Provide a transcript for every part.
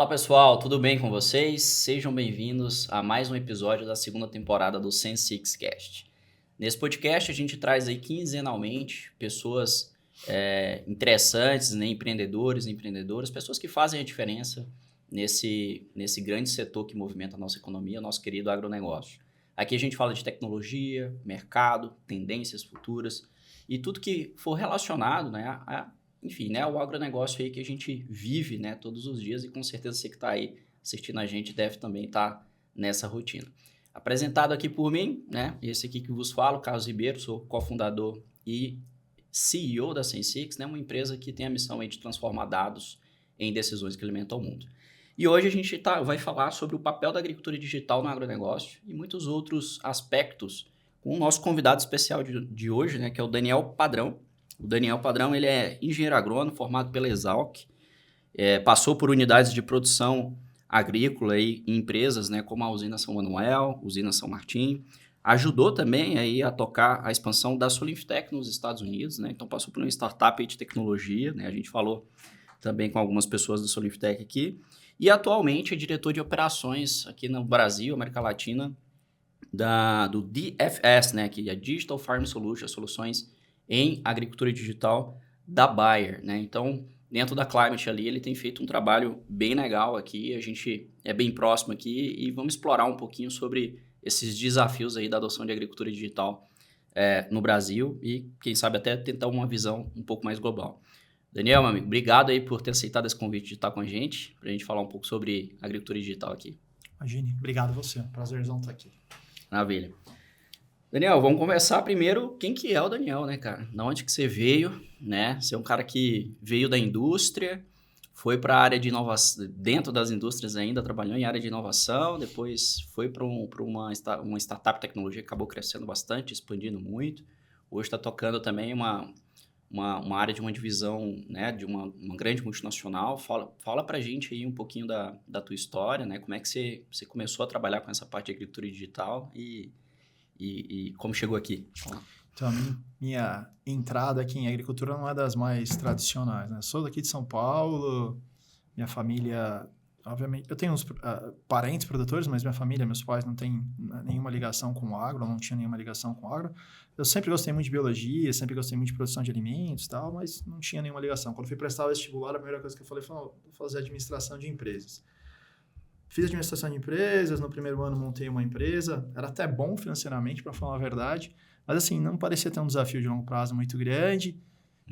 Fala pessoal, tudo bem com vocês? Sejam bem-vindos a mais um episódio da segunda temporada do Sense6Cast. Nesse podcast a gente traz aí quinzenalmente pessoas interessantes, né, empreendedores, empreendedoras, pessoas que fazem a diferença nesse grande setor que movimenta a nossa economia, o nosso querido agronegócio. Aqui a gente fala de tecnologia, mercado, tendências futuras e tudo que for relacionado, né, enfim, né, o agronegócio aí que a gente vive, né, todos os dias e com certeza você que está aí assistindo a gente deve também estar nessa rotina. Apresentado aqui por mim, né, esse aqui que vos falo, Carlos Ribeiro, sou cofundador e CEO da Sense6, né, uma empresa que tem a missão aí de transformar dados em decisões que alimentam o mundo. E hoje a gente vai falar sobre o papel da agricultura digital no agronegócio e muitos outros aspectos com o nosso convidado especial de hoje, né, que é o Daniel Padrão. O Daniel Padrão, ele é engenheiro agrônomo, formado pela Exalc, passou por unidades de produção agrícola em empresas, né, como a Usina São Manuel, Usina São Martim. Ajudou também aí a tocar a expansão da Solinftec nos Estados Unidos, né, então passou por uma startup de tecnologia, né, a gente falou também com algumas pessoas da Solinftec aqui, e atualmente é diretor de operações aqui no Brasil, América Latina, do DFS, né, que é Digital Farm Solutions, soluções em agricultura digital da Bayer, né? Então, dentro da Climate ali, ele tem feito um trabalho bem legal aqui, a gente é bem próximo aqui e vamos explorar um pouquinho sobre esses desafios aí da adoção de agricultura digital no Brasil e, quem sabe, até tentar uma visão um pouco mais global. Daniel, meu amigo, obrigado aí por ter aceitado esse convite de estar com a gente, para a gente falar um pouco sobre agricultura digital aqui. Imagine, obrigado a você, prazerzão estar aqui. Maravilha. Daniel, vamos conversar primeiro quem que é o Daniel, né, cara? Da onde que você veio, né? Você é um cara que veio da indústria, foi para a área de inovação, dentro das indústrias ainda, trabalhou em área de inovação, depois foi para uma startup de tecnologia que acabou crescendo bastante, expandindo muito. Hoje está tocando também uma área de uma divisão, né, de uma grande multinacional. Fala para a gente aí um pouquinho da tua história, né? Como é que você começou a trabalhar com essa parte de agricultura digital e como chegou aqui? Então, minha entrada aqui em agricultura não é das mais tradicionais, né? Sou daqui de São Paulo, minha família, obviamente, eu tenho uns parentes produtores, mas minha família, meus pais não têm nenhuma ligação com o agro, não tinha nenhuma ligação com o agro. Eu sempre gostei muito de biologia, sempre gostei muito de produção de alimentos e tal, mas não tinha nenhuma ligação. Quando fui prestar o vestibular, a primeira coisa que eu falei foi, vou fazer administração de empresas. Fiz administração de empresas, no primeiro ano montei uma empresa, era até bom financeiramente, para falar a verdade, mas assim, não parecia ter um desafio de longo prazo muito grande.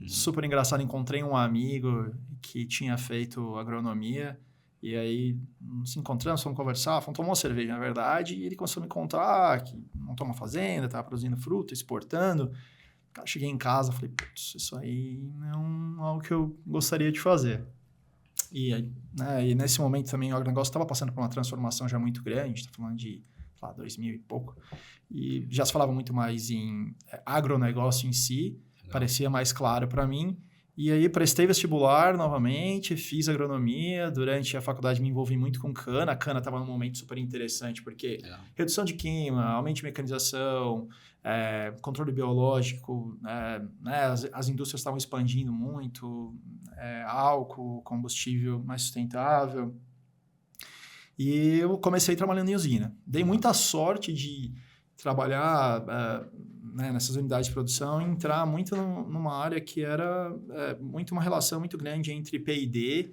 Super engraçado, encontrei um amigo que tinha feito agronomia, e aí nos encontramos, fomos conversar, fomos tomar uma cerveja, na verdade, e ele começou a me contar que montou uma fazenda, estava produzindo fruta, exportando. Cara, cheguei em casa, falei, putz, isso aí não é algo que eu gostaria de fazer. E nesse momento também o agronegócio estava passando por uma transformação já muito grande, está falando de 2000 e pouco, e já se falava muito mais em agronegócio em si, parecia mais claro para mim. E aí prestei vestibular novamente, fiz agronomia, durante a faculdade me envolvi muito com cana, a cana estava num momento super interessante, porque redução de queima, aumento de mecanização, controle biológico, as indústrias estavam expandindo muito, álcool, combustível mais sustentável. E eu comecei trabalhando em usina. Dei muita sorte de trabalhar nessas unidades de produção e entrar muito numa área que era muito uma relação muito grande entre P&D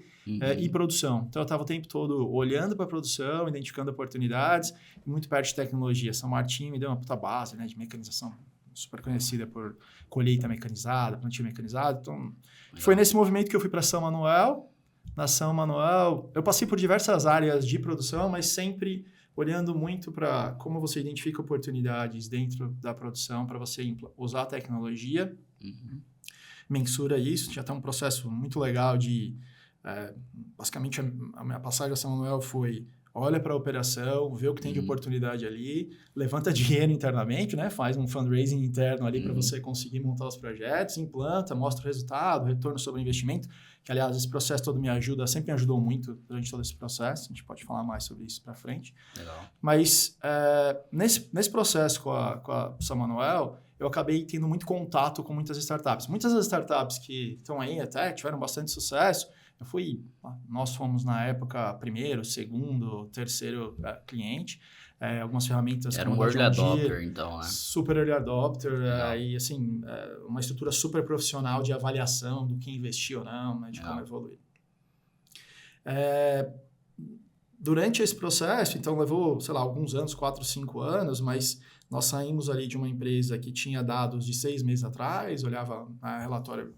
e produção. Então, eu estava o tempo todo olhando para a produção, identificando oportunidades, e muito perto de tecnologia. São Martim me deu uma puta base, né, de mecanização super conhecida por colheita mecanizada, plantio mecanizado. Então, foi nesse movimento que eu fui para São Manuel. Na São Manuel, eu passei por diversas áreas de produção, mas sempre olhando muito para como você identifica oportunidades dentro da produção para você usar a tecnologia, mensura isso. Já tem um processo muito legal de... basicamente, a minha passagem a São Manuel foi... olha para a operação, vê o que tem de oportunidade ali, levanta dinheiro internamente, né? Faz um fundraising interno ali para você conseguir montar os projetos, implanta, mostra o resultado, retorno sobre o investimento, que, aliás, esse processo todo sempre me ajudou muito durante todo esse processo. A gente pode falar mais sobre isso para frente. Legal. Mas nesse processo com a São Manuel, eu acabei tendo muito contato com muitas startups. Muitas das startups que estão aí até tiveram bastante sucesso, Nós fomos na época primeiro, segundo, terceiro cliente. Algumas ferramentas... Era um early adopter, então, né? Super early adopter. E, assim, uma estrutura super profissional de avaliação do que investir ou não, né, de como evoluir. Durante esse processo, então, levou, sei lá, alguns anos, 4, 5 anos, mas nós saímos ali de uma empresa que tinha dados de 6 meses atrás, olhava relatório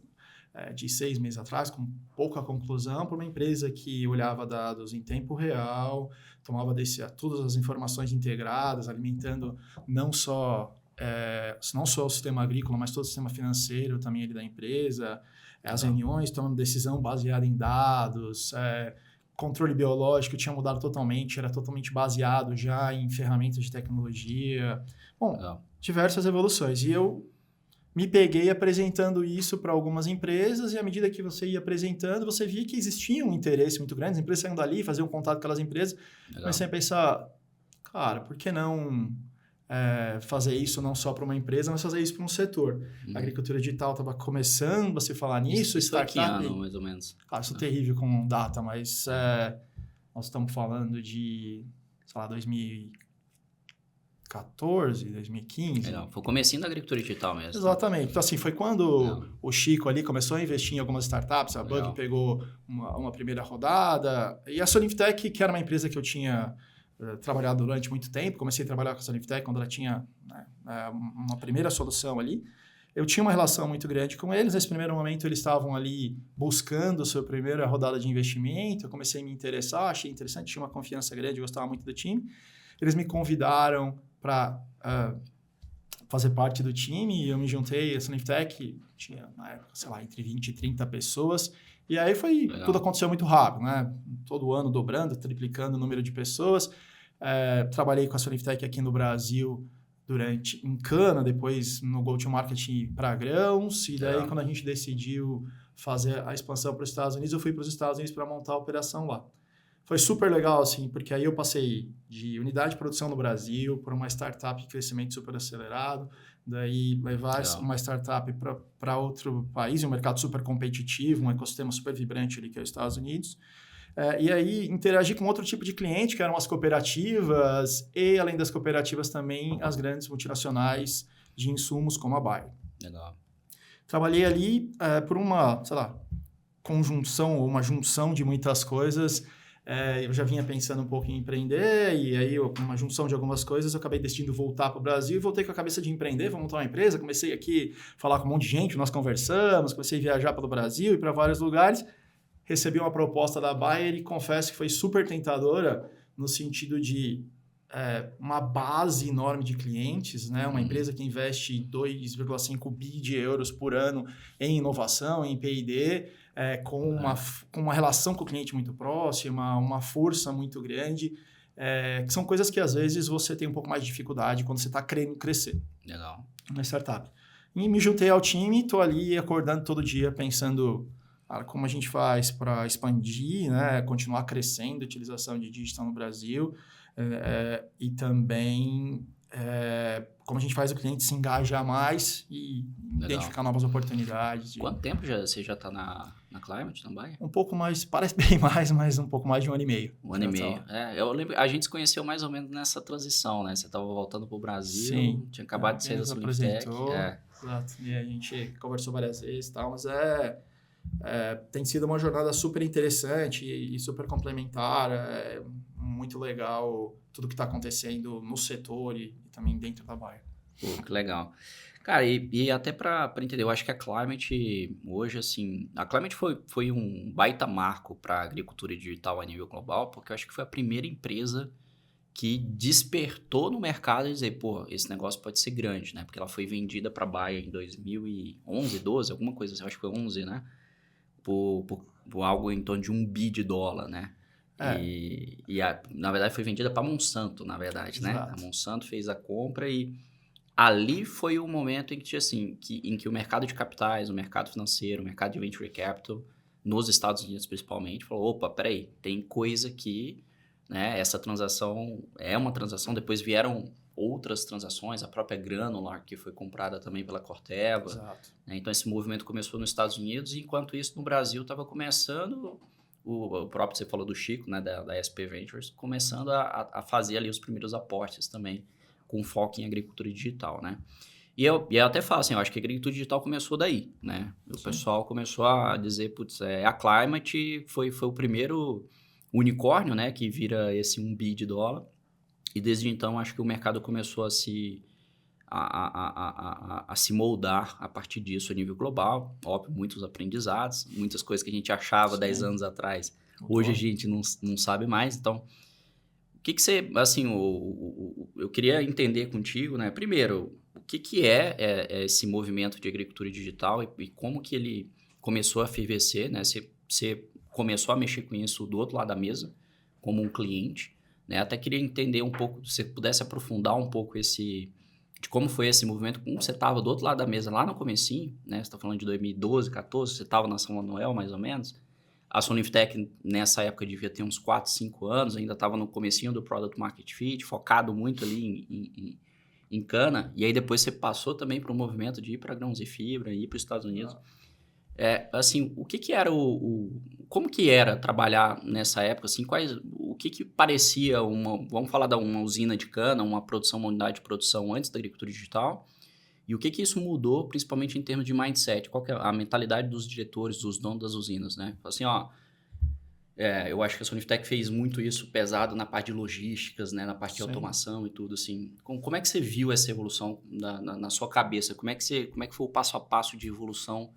de 6 meses atrás, com pouca conclusão, para uma empresa que olhava dados em tempo real, tomava todas as informações integradas, alimentando não só o sistema agrícola, mas todo o sistema financeiro também ali da empresa, as reuniões, tomando decisão baseada em dados, controle biológico tinha mudado totalmente, era totalmente baseado já em ferramentas de tecnologia. Bom, diversas evoluções. E eu me peguei apresentando isso para algumas empresas, e à medida que você ia apresentando, você via que existia um interesse muito grande, as empresas saindo dali, faziam contato com aquelas empresas. Comecei a pensar, cara, por que não fazer isso não só para uma empresa, mas fazer isso para um setor? A agricultura digital estava começando a se falar nisso, startup. Que ano, mais ou menos? Cara, sou terrível com data, mas nós estamos falando de, sei lá, 2014, 2015. Legal. Foi o comecinho da agricultura digital mesmo. Exatamente. Então, assim, foi quando o Chico ali começou a investir em algumas startups, a Bug pegou uma primeira rodada, e a Solintech, que era uma empresa que eu tinha trabalhado durante muito tempo, comecei a trabalhar com a Solintech quando ela tinha uma primeira solução ali. Eu tinha uma relação muito grande com eles. Nesse primeiro momento, eles estavam ali buscando a sua primeira rodada de investimento. Eu comecei a me interessar, achei interessante, tinha uma confiança grande, gostava muito do time. Eles me convidaram para fazer parte do time, e eu me juntei. A Solintech tinha, na época, sei lá, entre 20 e 30 pessoas. E aí tudo aconteceu muito rápido, né? Todo ano dobrando, triplicando o número de pessoas. Trabalhei com a Solintech aqui no Brasil em cana, depois no go-to-market para grãos, e daí quando a gente decidiu fazer a expansão para os Estados Unidos, eu fui para os Estados Unidos para montar a operação lá. Foi super legal, assim, porque aí eu passei de unidade de produção no Brasil para uma startup de crescimento super acelerado, daí levar uma startup para outro país, um mercado super competitivo, um ecossistema super vibrante ali que é os Estados Unidos. E aí interagir com outro tipo de cliente, que eram as cooperativas, e além das cooperativas também as grandes multinacionais de insumos como a Bayer. Legal. Trabalhei ali por uma, sei lá, conjunção ou uma junção de muitas coisas. Eu já vinha pensando um pouco em empreender, e aí uma junção de algumas coisas, eu acabei decidindo voltar para o Brasil e voltei com a cabeça de empreender, vou montar uma empresa. Comecei aqui a falar com um monte de gente, nós conversamos, comecei a viajar pelo Brasil e para vários lugares. Recebi uma proposta da Bayer e confesso que foi super tentadora no sentido de uma base enorme de clientes, né? Uma empresa que investe 2,5 bi de euros por ano em inovação, em P&D, com uma relação com o cliente muito próxima, uma força muito grande, que são coisas que às vezes você tem um pouco mais de dificuldade quando você está querendo crescer. Legal. Uma startup. E me juntei ao time, estou ali acordando todo dia pensando como a gente faz para expandir, né, continuar crescendo a utilização de digital no Brasil, e também como a gente faz o cliente se engajar mais e identificar novas oportunidades. Quanto tempo você já está na Climate, na Bayer? Um pouco mais, parece bem mais, mas um pouco mais de 1 ano e meio. 1 ano e meio. Eu lembro, a gente se conheceu mais ou menos nessa transição, né? Você estava voltando para o Brasil, tinha acabado de sair da Solintech. Exato, e a gente conversou várias vezes e tal, mas tem sido uma jornada super interessante e super complementar. É muito legal tudo que está acontecendo no setor e também dentro da Bayer. Pô, que legal. Cara, e até para entender, eu acho que a Climate hoje, assim, a Climate foi um baita marco para a agricultura digital a nível global, porque eu acho que foi a primeira empresa que despertou no mercado e dizer, pô, esse negócio pode ser grande, né? Porque ela foi vendida para a Bayer em 2011, 12, alguma coisa assim, eu acho que foi 11, né? Por algo em torno de $1 bi, né? Na verdade foi vendida para a Monsanto, na verdade, Exato. né? A Monsanto fez a compra e ali foi o momento em que, assim, em que o mercado de capitais, o mercado financeiro, o mercado de venture capital, nos Estados Unidos principalmente, falou, opa, peraí, tem coisa aqui, né? Essa transação é uma transação, depois vieram outras transações, a própria Granular, que foi comprada também pela Corteva. Exato. Né? Então, esse movimento começou nos Estados Unidos, e enquanto isso, no Brasil, estava começando o próprio, você falou do Chico, né, da SP Ventures, começando a fazer ali os primeiros aportes também, com foco em agricultura digital, né? E eu até falo assim, eu acho que a agricultura digital começou daí, né? O pessoal começou a dizer, putz, a Climate foi o primeiro unicórnio, né, que vira esse $1 bi. E desde então, acho que o mercado começou a se moldar a partir disso a nível global. Óbvio, muitos aprendizados, muitas coisas que a gente achava 10 anos atrás, hoje a gente não sabe mais. Então, o que você, assim, eu queria entender contigo, né? Primeiro, o que é esse movimento de agricultura digital e como que ele começou a fervescer, né? Você começou a mexer com isso do outro lado da mesa, como um cliente, né? Até queria entender um pouco, se você pudesse aprofundar um pouco de como foi esse movimento, como você estava do outro lado da mesa lá no comecinho, né? Você está falando de 2012, 2014, você estava na São Manuel, mais ou menos. A Soniftek, nessa época, devia ter uns 4, 5 anos, ainda estava no comecinho do Product Market Fit, focado muito ali em cana. E aí depois você passou também para o movimento de ir para grãos e fibra, ir para os Estados Unidos. Assim, o que era como que era trabalhar nessa época? Assim, o que parecia vamos falar de uma usina de cana, uma unidade de produção antes da agricultura digital? E o que isso mudou, principalmente em termos de mindset? Qual que é a mentalidade dos diretores, dos donos das usinas, né? Assim, eu acho que a Soniftek fez muito isso pesado na parte de logísticas, né? Na parte de automação e tudo, assim. Como é que você viu essa evolução na sua cabeça? Como é que foi o passo a passo de evolução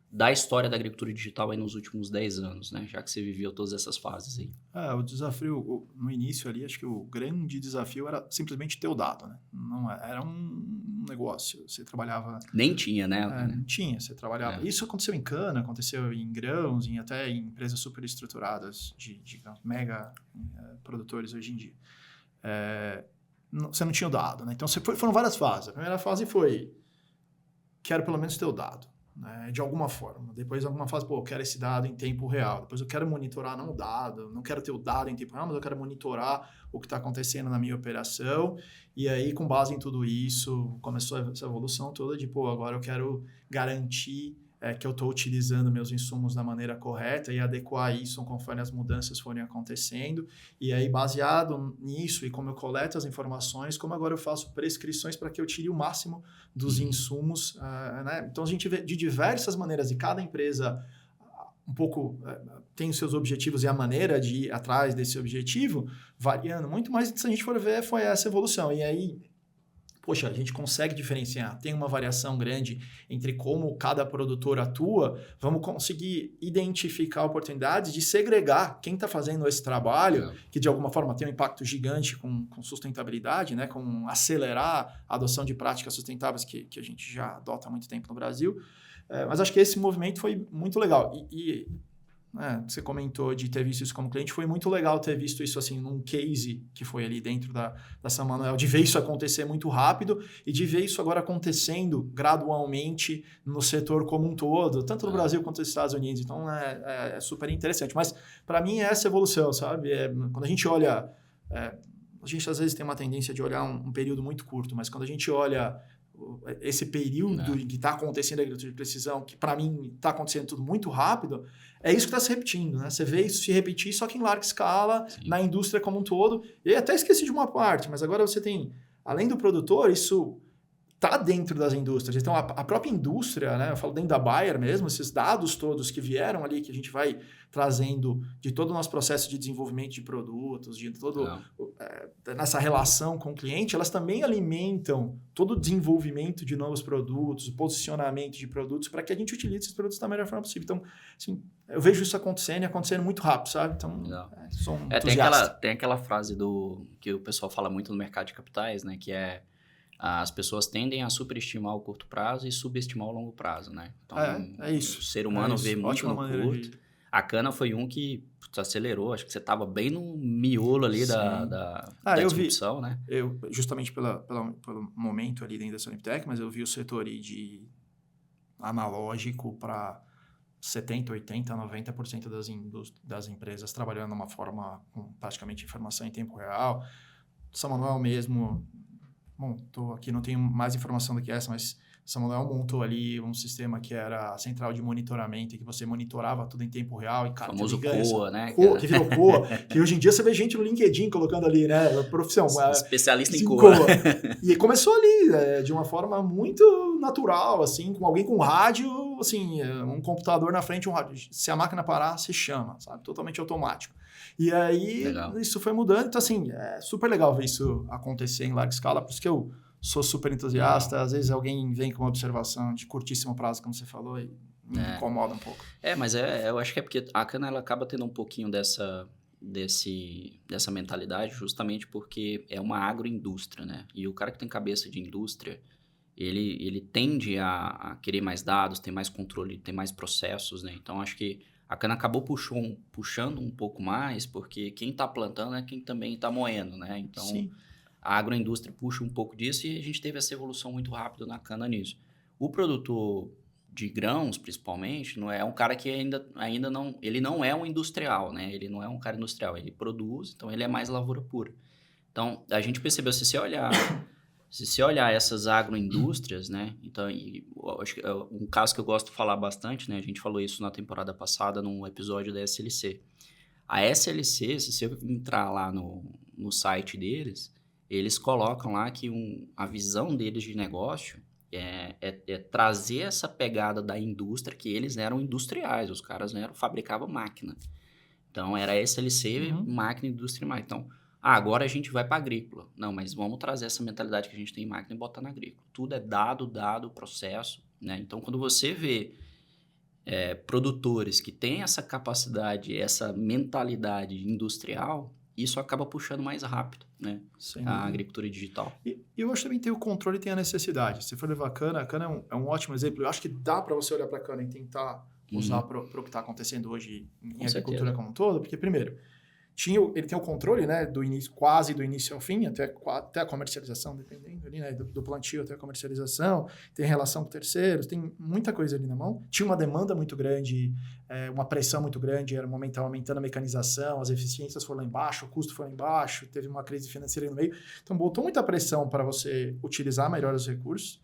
da história da agricultura digital aí nos últimos 10 anos, né? Já que você viveu todas essas fases aí. O desafio, no início ali, acho que o grande desafio era simplesmente ter o dado, né? Não era um negócio, você trabalhava... Nem tinha, né? Não tinha, você trabalhava... Isso aconteceu em cana, aconteceu em grãos, até em empresas super estruturadas de mega produtores hoje em dia. Você não tinha o dado, né? Então, foram várias fases. A primeira fase foi, quero pelo menos ter o dado. Né, de alguma forma. Depois, alguma fase, eu quero esse dado em tempo real. Depois, eu quero monitorar não o dado, não quero ter o dado em tempo real, mas eu quero monitorar o que está acontecendo na minha operação. E aí, com base em tudo isso, começou essa evolução toda de, agora eu quero garantir que eu estou utilizando meus insumos da maneira correta e adequar isso conforme as mudanças forem acontecendo. E aí, baseado nisso e como eu coleto as informações, como agora eu faço prescrições para que eu tire o máximo dos insumos. Né? Então, a gente vê de diversas maneiras, e cada empresa um pouco tem os seus objetivos e a maneira de ir atrás desse objetivo, variando muito, mas se a gente for ver, foi essa evolução. E aí, a gente consegue diferenciar, tem uma variação grande entre como cada produtor atua, vamos conseguir identificar oportunidades de segregar quem está fazendo esse trabalho, que de alguma forma tem um impacto gigante com sustentabilidade, né, com acelerar a adoção de práticas sustentáveis que a gente já adota há muito tempo no Brasil. Mas acho que esse movimento foi muito legal. Você comentou de ter visto isso como cliente, foi muito legal ter visto isso assim num case que foi ali dentro da São Manuel, de ver isso acontecer muito rápido e de ver isso agora acontecendo gradualmente no setor como um todo, tanto no Brasil quanto nos Estados Unidos. Então, é super interessante. Mas, para mim, é essa evolução, sabe? Quando a gente olha... a gente, às vezes, tem uma tendência de olhar um período muito curto, mas quando a gente olha esse período em que está acontecendo a agricultura de precisão, que para mim está acontecendo tudo muito rápido, é isso que está se repetindo, né? Você vê isso se repetir só que em larga escala, na indústria como um todo. E até esqueci de uma parte, mas agora você tem, além do produtor, isso está dentro das indústrias. Então, a própria indústria, né? Eu falo dentro da Bayer mesmo, esses dados todos que vieram ali, que a gente vai trazendo de todo o nosso processo de desenvolvimento de produtos, de todo nessa relação com o cliente, elas também alimentam todo o desenvolvimento de novos produtos, o posicionamento de produtos, para que a gente utilize esses produtos da melhor forma possível. Então, assim, eu vejo isso acontecendo e acontecendo muito rápido, sabe? Então, sou entusiasta. Tem aquela frase que o pessoal fala muito no mercado de capitais, né? Que é as pessoas tendem a superestimar o curto prazo e subestimar o longo prazo, né? Então, é isso. O ser humano vê muito no curto. A cana foi um que acelerou, acho que você estava bem no miolo ali da disrupção, né? Eu, justamente pelo momento ali dentro da Soniftek, mas eu vi o setor de analógico para 70%, 80%, 90% das empresas trabalhando de uma forma com praticamente informação em tempo real. São Manuel mesmo... Bom, estou aqui, não tenho mais informação do que essa, mas Samuel montou ali um sistema que era a central de monitoramento, que você monitorava tudo em tempo real. E, cara, o famoso COA, né? Que virou COA, que hoje em dia você vê gente no LinkedIn colocando ali, né? Profissão. Especialista em COA. E começou ali, de uma forma muito natural, assim, com alguém com rádio, assim, um computador na frente, um rádio. Se a máquina parar, você chama, sabe? Totalmente automático. E aí, isso foi mudando. Então, assim, é super legal ver isso acontecer em larga escala, por isso que eu sou super entusiasta. Às vezes alguém vem com uma observação de curtíssimo prazo, como você falou, e me incomoda um pouco. Mas eu acho que é porque a Cana ela acaba tendo um pouquinho dessa mentalidade, justamente porque é uma agroindústria, né? E o cara que tem cabeça de indústria, ele tende a querer mais dados, ter mais controle, ter mais processos, né? Então, acho que a cana acabou puxando um pouco mais, porque quem está plantando é quem também está moendo, né? Então, sim, a agroindústria puxa um pouco disso e a gente teve essa evolução muito rápida na cana nisso. O produtor de grãos, principalmente, não é um cara que ainda não... Ele não é um industrial, né? Ele não é um cara industrial, ele produz, então ele é mais lavoura pura. Então, a gente percebeu, se você olhar essas agroindústrias, né? Então, acho que um caso que eu gosto de falar bastante, né? A gente falou isso na temporada passada, num episódio da SLC. A SLC, se você entrar lá no site deles, eles colocam lá que a visão deles de negócio é trazer essa pegada da indústria, que eles eram industriais, os caras fabricavam máquina. Então, era SLC, máquina, indústria e máquina. Então, agora a gente vai para agrícola. Não, mas vamos trazer essa mentalidade que a gente tem em máquina e botar na agrícola. Tudo é dado, processo, né? Então, quando você vê produtores que têm essa capacidade, essa mentalidade industrial, isso acaba puxando mais rápido, né? A agricultura digital. E eu acho que também tem o controle e tem a necessidade. Se for levar a cana é um ótimo exemplo. Eu acho que dá para você olhar para a cana e tentar usar para o que está acontecendo hoje em agricultura como um todo, porque, primeiro, ele tem o controle, né, quase do início ao fim, até a comercialização, dependendo ali, né, do plantio até a comercialização, tem relação com terceiros, tem muita coisa ali na mão. Tinha uma demanda muito grande, uma pressão muito grande, era um momento estava aumentando a mecanização, as eficiências foram lá embaixo, o custo foi lá embaixo, teve uma crise financeira aí no meio. Então, botou muita pressão para você utilizar melhor os recursos.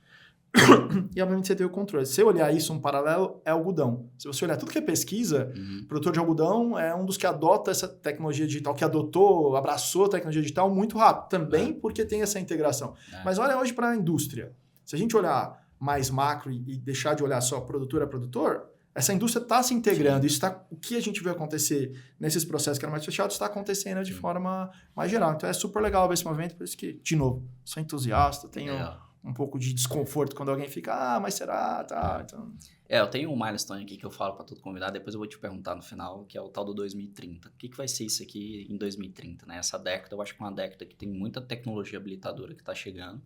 E, obviamente, você tem o controle. Se você olhar isso, um paralelo é algodão. Se você olhar tudo que é pesquisa, produtor de algodão é um dos que adota essa tecnologia digital, que abraçou a tecnologia digital muito rápido. Também porque tem essa integração. Mas olha hoje para a indústria. Se a gente olhar mais macro e deixar de olhar só produtor a produtor, essa indústria está se integrando. Isso o que a gente vê acontecer nesses processos que eram mais fechados está acontecendo de forma mais geral. Então, é super legal ver esse movimento. Por isso que, de novo, sou entusiasta, tenho um pouco de desconforto quando alguém fica, mas será? Tá, então... eu tenho um milestone aqui que eu falo para todo convidado, depois eu vou te perguntar no final, que é o tal do 2030. O que vai ser isso aqui em 2030, né? Essa década, eu acho que é uma década que tem muita tecnologia habilitadora que está chegando,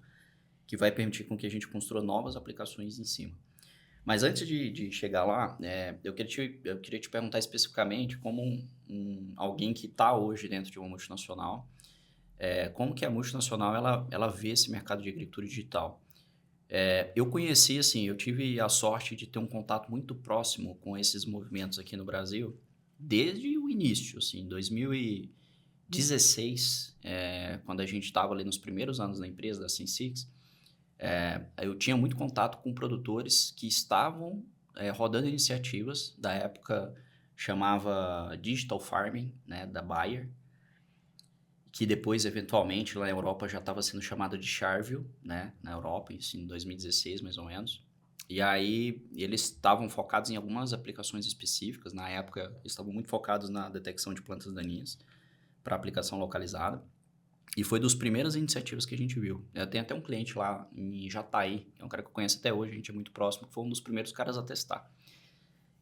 que vai permitir com que a gente construa novas aplicações em cima. Mas antes de chegar lá, eu queria te perguntar especificamente como alguém que está hoje dentro de uma multinacional, como que a multinacional ela vê esse mercado de agricultura digital. Eu conheci, assim, eu tive a sorte de ter um contato muito próximo com esses movimentos aqui no Brasil desde o início, assim, 2016, quando a gente estava ali nos primeiros anos da empresa, da Sensix, eu tinha muito contato com produtores que estavam rodando iniciativas, da época chamava Digital Farming, né, da Bayer, que depois, eventualmente, lá na Europa já estava sendo chamada de Charville, né, na Europa, isso em 2016, mais ou menos. E aí, eles estavam focados em algumas aplicações específicas. Na época, eles estavam muito focados na detecção de plantas daninhas para aplicação localizada. E foi dos primeiras iniciativas que a gente viu. Eu tenho até um cliente lá em Jataí, é um cara que eu conheço até hoje, a gente é muito próximo, que foi um dos primeiros caras a testar.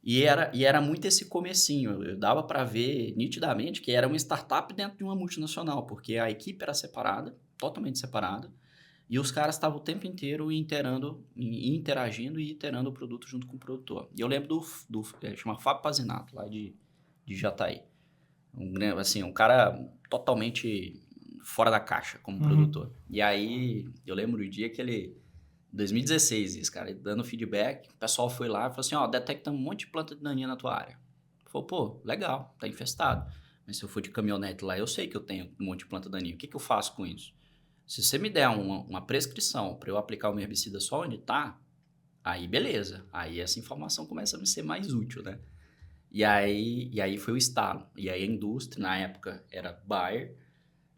E era muito esse comecinho, eu dava para ver nitidamente que era uma startup dentro de uma multinacional, porque a equipe era separada, totalmente separada, e os caras estavam o tempo inteiro interagindo e iterando o produto junto com o produtor. E eu lembro chama Fábio Pazinato, lá de Jataí. Um cara totalmente fora da caixa como produtor. E aí, eu lembro do dia que ele... 2016, isso, cara, dando feedback, o pessoal foi lá e falou assim, detectamos um monte de planta de daninha na tua área. Falou, pô, legal, tá infestado. Mas se eu for de caminhonete lá, eu sei que eu tenho um monte de planta daninha. O que eu faço com isso? Se você me der uma prescrição para eu aplicar o meu herbicida só onde tá, Aí, beleza. Aí essa informação começa a me ser mais útil, né? E aí foi o estalo. E aí a indústria, na época, era Bayer.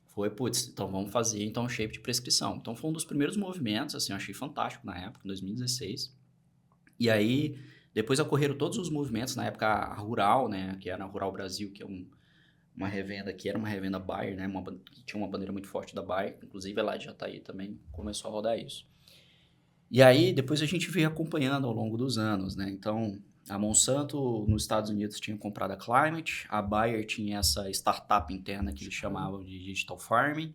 Foi, putz, então vamos fazer então um shape de prescrição. Então foi um dos primeiros movimentos, assim, eu achei fantástico na época, em 2016. E aí, depois ocorreram todos os movimentos, na época a Rural, né, que era a Rural Brasil, que é uma revenda, que era uma revenda Bayer, né, que tinha uma bandeira muito forte da Bayer, inclusive lá de Jataí também começou a rodar isso. E aí, depois a gente veio acompanhando ao longo dos anos, né, então a Monsanto nos Estados Unidos tinha comprado a Climate, a Bayer tinha essa startup interna que eles chamavam de Digital Farming,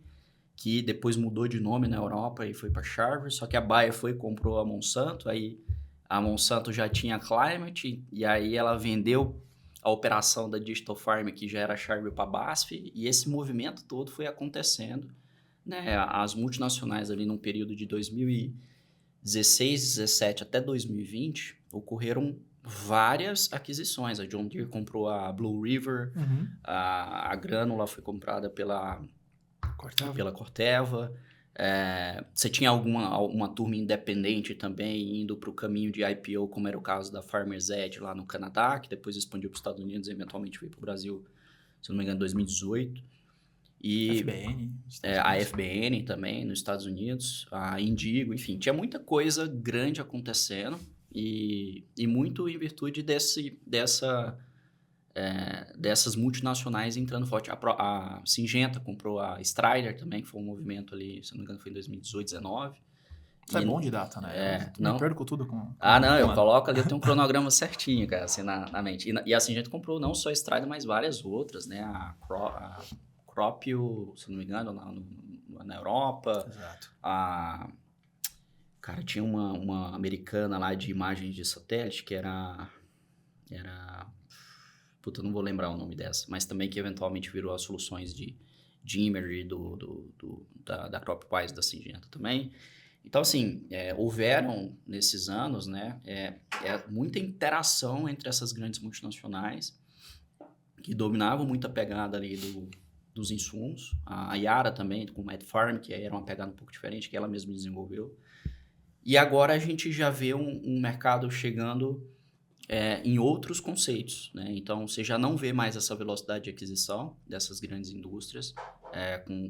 que depois mudou de nome na Europa e foi para Charver, só que a Bayer foi e comprou a Monsanto, aí a Monsanto já tinha a Climate, e aí ela vendeu a operação da Digital Farm, que já era Charver para a BASF, e esse movimento todo foi acontecendo, né? As multinacionais ali num período de 2016, 17 até 2020, ocorreram várias aquisições. A John Deere comprou a Blue River, a Grânula foi comprada pela Corteva. Você tinha uma turma independente também indo para o caminho de IPO, como era o caso da Farmers Edge lá no Canadá, que depois expandiu para os Estados Unidos e eventualmente veio para o Brasil, se não me engano, em 2018. E FBN. a FBN também nos Estados Unidos, a Indigo, enfim, tinha muita coisa grande acontecendo e muito em virtude dessas multinacionais entrando forte. A Syngenta comprou a Strider também, que foi um movimento ali, se não me engano, foi em 2018, 2019. Você é bom de data, né? Não. Me perco tudo com não, eu coloco ali, eu tenho um cronograma certinho, cara, assim, na mente. E a Syngenta comprou não só a Strider, mas várias outras, né? A Cropio, se não me engano, na Europa. Exato. Cara, tinha uma americana lá de imagens de satélite, que era... Puta, não vou lembrar o nome dessa, mas também que eventualmente virou as soluções de imagery da CropWise da Syngenta também. Então, assim, houveram nesses anos, né, muita interação entre essas grandes multinacionais que dominavam muito a pegada ali dos insumos. A Yara também, com o Mad Farm, que era uma pegada um pouco diferente, que ela mesma desenvolveu. E agora a gente já vê um mercado chegando em outros conceitos, né? Então, você já não vê mais essa velocidade de aquisição dessas grandes indústrias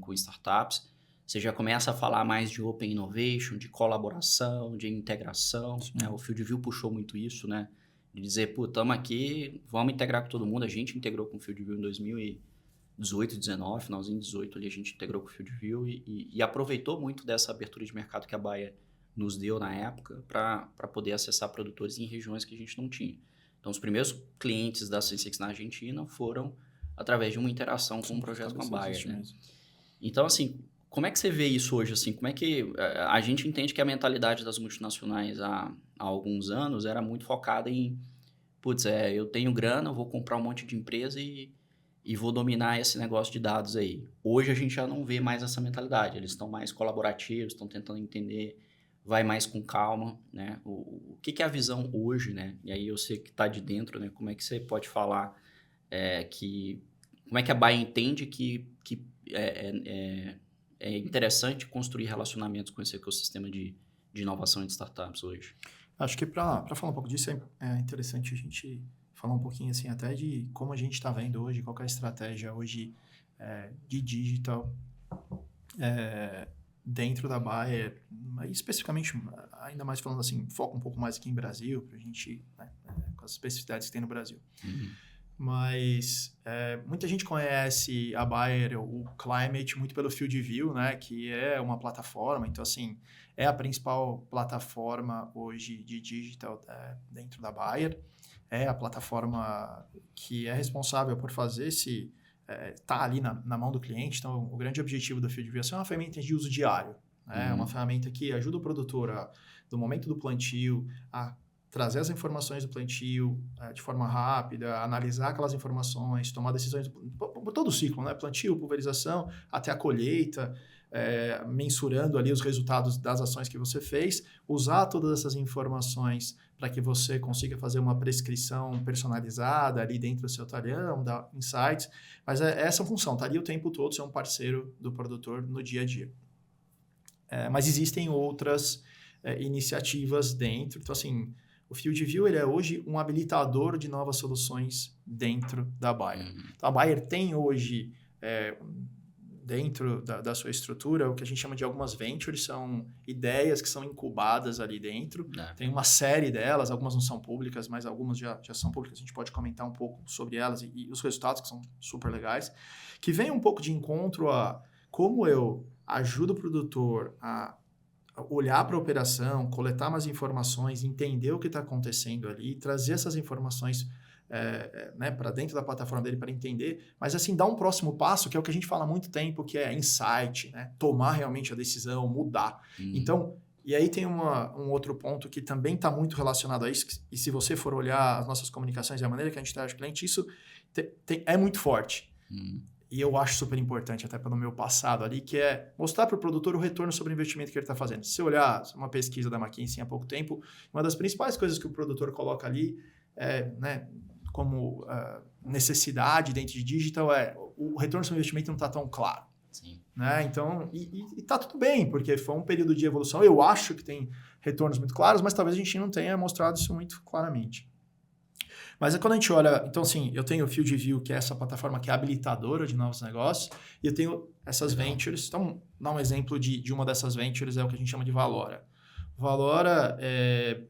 com startups. Você já começa a falar mais de open innovation, de colaboração, de integração, né? O FieldView puxou muito isso, né? De dizer, pô, estamos aqui, vamos integrar com todo mundo. A gente integrou com o FieldView em 2018, 19, finalzinho de 18 ali a gente integrou com o FieldView e aproveitou muito dessa abertura de mercado que a Bayer nos deu na época para poder acessar produtores em regiões que a gente não tinha. Então, os primeiros clientes da Sensix na Argentina foram através de uma interação com um projeto com a Bayer, né? Então, assim, como é que você vê isso hoje? Assim, como é que a gente entende que a mentalidade das multinacionais há alguns anos era muito focada em, putz, eu tenho grana, vou comprar um monte de empresa e vou dominar esse negócio de dados aí. Hoje a gente já não vê mais essa mentalidade. Eles estão mais colaborativos, estão tentando entender, vai mais com calma, né? O que é a visão hoje, né? E aí eu sei que está de dentro, né? Como é que você pode falar como é que a Bayer entende que é interessante construir relacionamentos com esse ecossistema de inovação de startups hoje? Acho que para falar um pouco disso é interessante a gente falar um pouquinho assim até de como a gente está vendo hoje, qual que é a estratégia hoje de digital dentro da Bayer, especificamente, ainda mais falando assim, foca um pouco mais aqui em Brasil, para a gente, né, com as especificidades que tem no Brasil. Uhum. Mas muita gente conhece a Bayer, o Climate, muito pelo FieldView, né, que é uma plataforma, então assim, é a principal plataforma hoje de digital dentro da Bayer, é a plataforma que é responsável por fazer tá ali na mão do cliente. Então, o grande objetivo da FieldView é ser uma ferramenta de uso diário, né? Uma ferramenta que ajuda o produtor no momento do plantio, a trazer as informações do plantio de forma rápida, analisar aquelas informações, tomar decisões por todo o ciclo, né? Plantio, pulverização, até a colheita, mensurando ali os resultados das ações que você fez, usar todas essas informações para que você consiga fazer uma prescrição personalizada ali dentro do seu talhão, dar insights, mas essa função, tá ali o tempo todo, ser um parceiro do produtor no dia a dia. Mas existem outras iniciativas dentro. Então, assim, o Field View ele é hoje um habilitador de novas soluções dentro da Bayer. Então, a Bayer tem hoje, dentro da sua estrutura, o que a gente chama de algumas ventures, são ideias que são incubadas ali dentro. Tem uma série delas, algumas não são públicas, mas algumas já são públicas. A gente pode comentar um pouco sobre elas e os resultados, que são super legais, que vem um pouco de encontro a como eu ajudo o produtor a olhar para a operação, coletar mais informações, entender o que está acontecendo ali, trazer essas informações para dentro da plataforma dele para entender, mas assim, dar um próximo passo, que é o que a gente fala há muito tempo, que é insight, né? Tomar realmente a decisão, mudar. Então, e aí tem um outro ponto que também está muito relacionado a isso, e se você for olhar as nossas comunicações e a maneira que a gente traz o cliente, isso é muito forte. E eu acho super importante, até pelo meu passado ali, que é mostrar para o produtor o retorno sobre o investimento que ele está fazendo. Se você olhar uma pesquisa da McKinsey há pouco tempo, uma das principais coisas que o produtor coloca ali como necessidade dentro de digital o retorno sobre o investimento não está tão claro. Sim. Né? Então, e tá tudo bem, porque foi um período de evolução. Eu acho que tem retornos muito claros, mas talvez a gente não tenha mostrado isso muito claramente. Mas quando a gente olha... Então, assim, eu tenho o Field View, que é essa plataforma que é habilitadora de novos negócios, e eu tenho essas ventures. Então, dá um exemplo de uma dessas ventures, é o que a gente chama de Valora. Valora é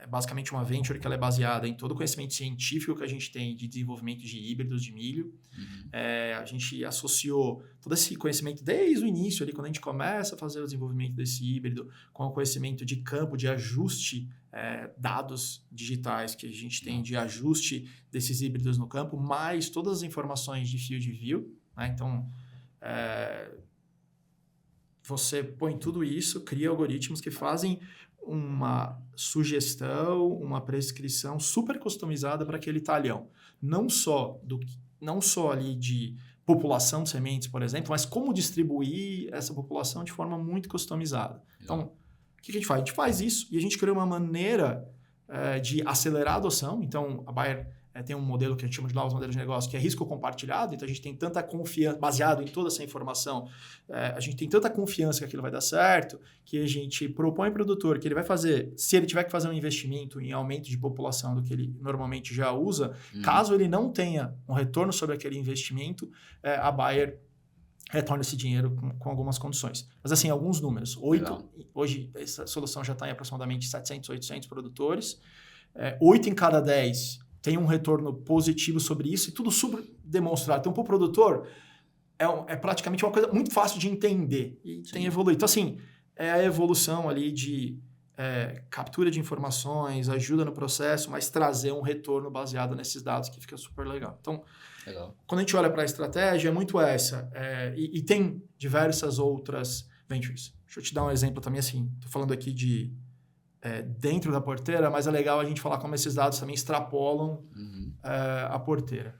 basicamente uma venture que ela é baseada em todo o conhecimento científico que a gente tem de desenvolvimento de híbridos de milho. A gente associou todo esse conhecimento desde o início, ali, quando a gente começa a fazer o desenvolvimento desse híbrido, com o conhecimento de campo, de ajuste, dados digitais que a gente tem de ajuste desses híbridos no campo, mais todas as informações de Field View. Né? Então, você põe tudo isso, cria algoritmos que fazem uma sugestão, uma prescrição super customizada para aquele talhão. Não só ali de população de sementes, por exemplo, mas como distribuir essa população de forma muito customizada. Então, o que a gente faz? A gente faz isso e a gente cria uma maneira de acelerar a adoção. Então, a Bayer tem um modelo que a gente chama de novos modelos de negócio, que é risco compartilhado. Então, a gente tem tanta confiança, baseado em toda essa informação, a gente tem tanta confiança que aquilo vai dar certo, que a gente propõe ao produtor que ele vai fazer, se ele tiver que fazer um investimento em aumento de população do que ele normalmente já usa, caso ele não tenha um retorno sobre aquele investimento, a Bayer retorna esse dinheiro com algumas condições. Mas assim, alguns números. Hoje, essa solução já está em aproximadamente 700, 800 produtores. 8 em cada 10 tem um retorno positivo sobre isso e tudo super demonstrado. Então, para o produtor, é praticamente uma coisa muito fácil de entender e tem evoluído. Então, assim, é a evolução ali de captura de informações, ajuda no processo, mas trazer um retorno baseado nesses dados que fica super legal. Então, quando a gente olha para a estratégia, é muito essa. E tem diversas outras ventures. Deixa eu te dar um exemplo também, assim, estou falando aqui de dentro da porteira, mas é legal a gente falar como esses dados também extrapolam a porteira.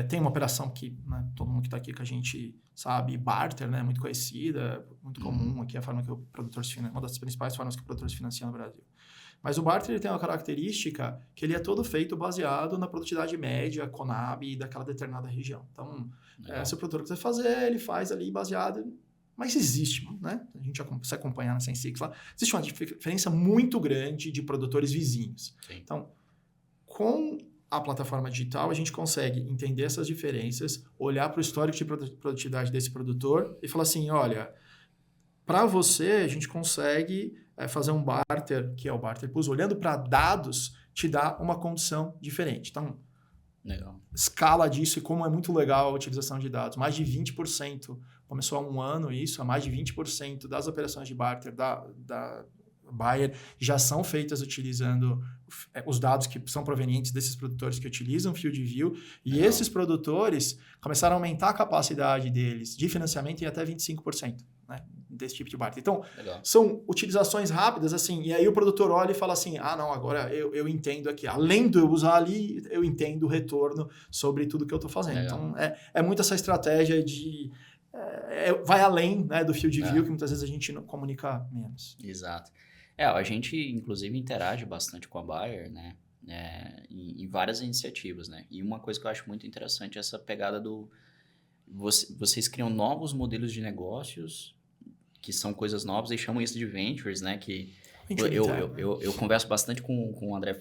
Tem uma operação que todo mundo que está aqui que a gente sabe, barter, né, muito conhecida, muito comum aqui, a forma que o produtor se financia, uma das principais formas que o produtor se financia no Brasil. Mas o barter ele tem uma característica que ele é todo feito baseado na produtividade média, CONAB, daquela determinada região. Então, se o produtor quiser fazer, ele faz ali baseado... Mas existe, né? A gente já se acompanhar na Sensix lá, existe uma diferença muito grande de produtores vizinhos. Sim. Então, com a plataforma digital, a gente consegue entender essas diferenças, olhar para o histórico de produtividade desse produtor e falar assim, olha, para você, a gente consegue fazer um barter, que é o barter plus, olhando para dados, te dá uma condição diferente. Então, escala disso e como é muito legal a utilização de dados. Mais de 20%, começou há um ano isso, mais de 20% das operações de barter da Bayer já são feitas utilizando os dados que são provenientes desses produtores que utilizam Field View. E esses produtores começaram a aumentar a capacidade deles de financiamento em até 25%, né, desse tipo de barter. Então, são utilizações rápidas, assim, e aí o produtor olha e fala assim, não, agora eu entendo aqui, além de eu usar ali, eu entendo o retorno sobre tudo que eu estou fazendo. Então, é muito essa estratégia de... vai além, né, do Field View, que muitas vezes a gente não comunica menos. Exato. A gente, inclusive, interage bastante com a Bayer, né, em várias iniciativas, né, e uma coisa que eu acho muito interessante é essa pegada do... Vocês criam novos modelos de negócios que são coisas novas e chamam isso de ventures, né? Que Venture eu converso bastante com o André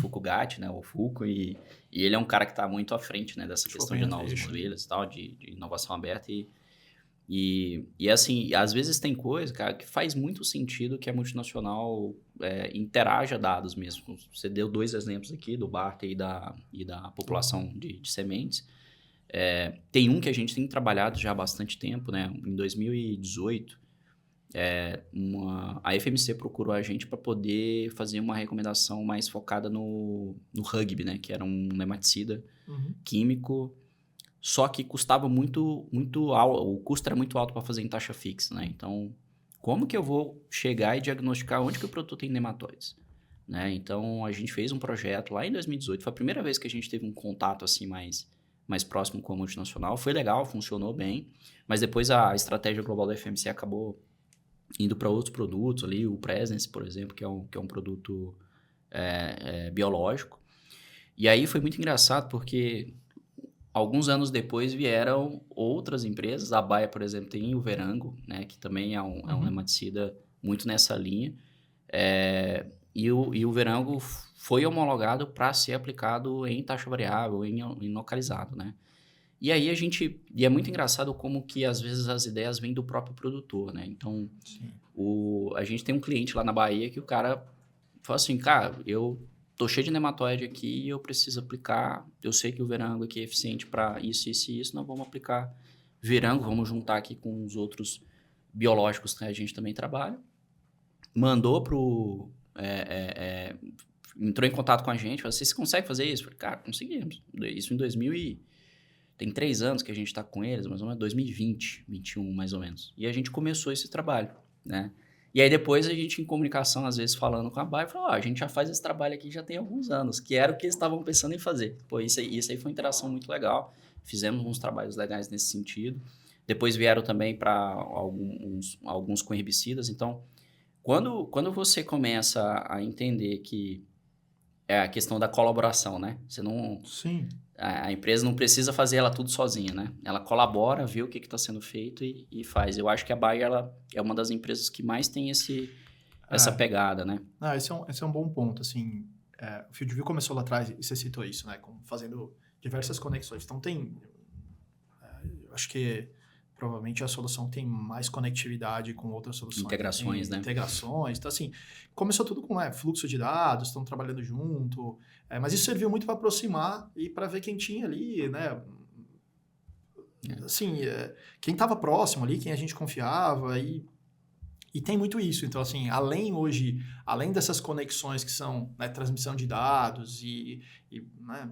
Fukugati, né? O Fuku, e ele é um cara que está muito à frente, né? Dessa questão de novos modelos e tal, de inovação aberta. E assim, às vezes tem coisa, cara, que faz muito sentido que a multinacional interaja dados mesmo. Você deu 2 exemplos aqui, do Barter e da população de sementes. Tem um que a gente tem trabalhado já há bastante tempo, né? Em 2018, a FMC procurou a gente para poder fazer uma recomendação mais focada no rugby, né? Que era um nematicida químico, só que custava muito alto, o custo era muito alto para fazer em taxa fixa, né? Então, como que eu vou chegar e diagnosticar onde que o produto tem nematóides? Né? Então, a gente fez um projeto lá em 2018, foi a primeira vez que a gente teve um contato assim mais próximo com a multinacional. Foi legal, funcionou bem, mas depois a estratégia global da FMC acabou indo para outros produtos ali, o Presence, por exemplo, que é um produto biológico. E aí foi muito engraçado porque alguns anos depois vieram outras empresas, a Bayer, por exemplo, tem o Verango, né, que também é um nematicida muito nessa linha, e o Verango foi homologado para ser aplicado em taxa variável, em localizado, né? E aí e é muito engraçado como que às vezes as ideias vêm do próprio produtor, né? Então, a gente tem um cliente lá na Bahia que o cara fala assim, cara, eu tô cheio de nematóide aqui e eu preciso aplicar, eu sei que o Verango aqui é eficiente para isso, isso e isso, nós vamos aplicar Verango, vamos juntar aqui com os outros biológicos que a gente também trabalha. Mandou entrou em contato com a gente, falou, vocês conseguem fazer isso? Eu falei, cara, conseguimos. Isso em 2000 tem 3 anos que a gente está com eles, mais ou menos 2020, 2021, mais ou menos. E a gente começou esse trabalho, né? E aí depois a gente, em comunicação, às vezes falando com a Bayer, falou, a gente já faz esse trabalho aqui já tem alguns anos, que era o que eles estavam pensando em fazer. Pô, isso aí foi uma interação muito legal. Fizemos uns trabalhos legais nesse sentido. Depois vieram também para alguns com herbicidas. Então, quando você começa a entender que é a questão da colaboração, né? Você não... Sim. A empresa não precisa fazer ela tudo sozinha, né? Ela colabora, vê o que está sendo feito e faz. Eu acho que a Bayer ela é uma das empresas que mais tem essa pegada, né? Esse é um bom ponto, assim. O FieldView começou lá atrás, e você citou isso, né? Fazendo diversas conexões. Então, eu acho que provavelmente a solução tem mais conectividade com outras soluções. Integrações, né? Integrações. Então, assim, começou tudo com fluxo de dados, estão trabalhando junto. Mas isso serviu muito para aproximar e para ver quem tinha ali, né? Assim, quem estava próximo ali, quem a gente confiava e tem muito isso. Então, assim, além dessas conexões que são, né, transmissão de dados e né,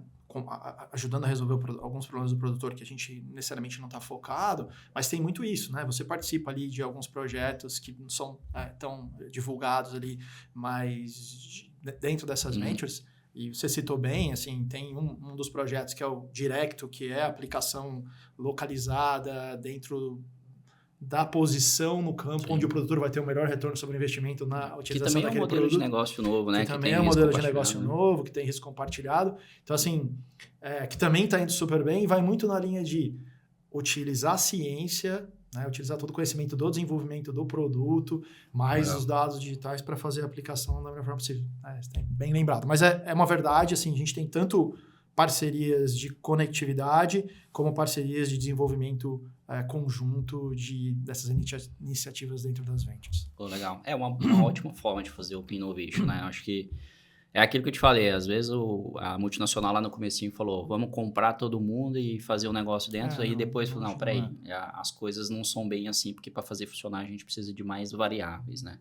ajudando a resolver alguns problemas do produtor que a gente necessariamente não está focado, mas tem muito isso, né? Você participa ali de alguns projetos que não são tão divulgados ali, mas dentro dessas ventures, e você citou bem, assim, tem um dos projetos que é o Directo, que é a aplicação localizada dentro da posição no campo onde o produtor vai ter o melhor retorno sobre o investimento na utilização daquele produto. Que também é um modelo de negócio novo, né? Que também é um modelo de negócio novo, que tem risco compartilhado. Então, assim, que também está indo super bem e vai muito na linha de utilizar a ciência, né, utilizar todo o conhecimento do desenvolvimento do produto, mais os dados digitais para fazer a aplicação da melhor forma possível. Bem lembrado. Mas é uma verdade, assim, a gente tem tanto parcerias de conectividade como parcerias de desenvolvimento conjunto dessas iniciativas dentro das ventures. Pô, legal. É uma ótima forma de fazer o Open Innovation, né? Acho que é aquilo que eu te falei. Às vezes a multinacional lá no comecinho falou, vamos comprar todo mundo e fazer um negócio dentro. Aí depois falou, não, peraí, as coisas não são bem assim, porque para fazer funcionar a gente precisa de mais variáveis, né?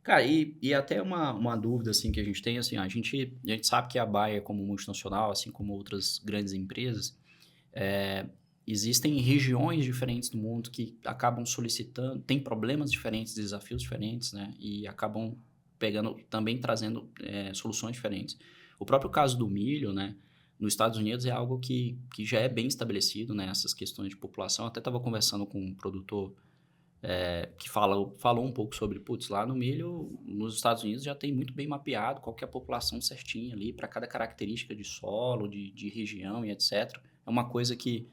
Cara, e até uma dúvida assim, que a gente tem, assim, a gente sabe que a Bayer, como multinacional, assim como outras grandes empresas, existem regiões diferentes do mundo que acabam solicitando, tem problemas diferentes, desafios diferentes, né? E acabam também trazendo soluções diferentes. O próprio caso do milho, né? Nos Estados Unidos é algo que já é bem estabelecido, né? Essas questões de população. Eu até estava conversando com um produtor que falou um pouco sobre, lá no milho, nos Estados Unidos já tem muito bem mapeado qual que é a população certinha ali, para cada característica de solo, de região e etc. É uma coisa que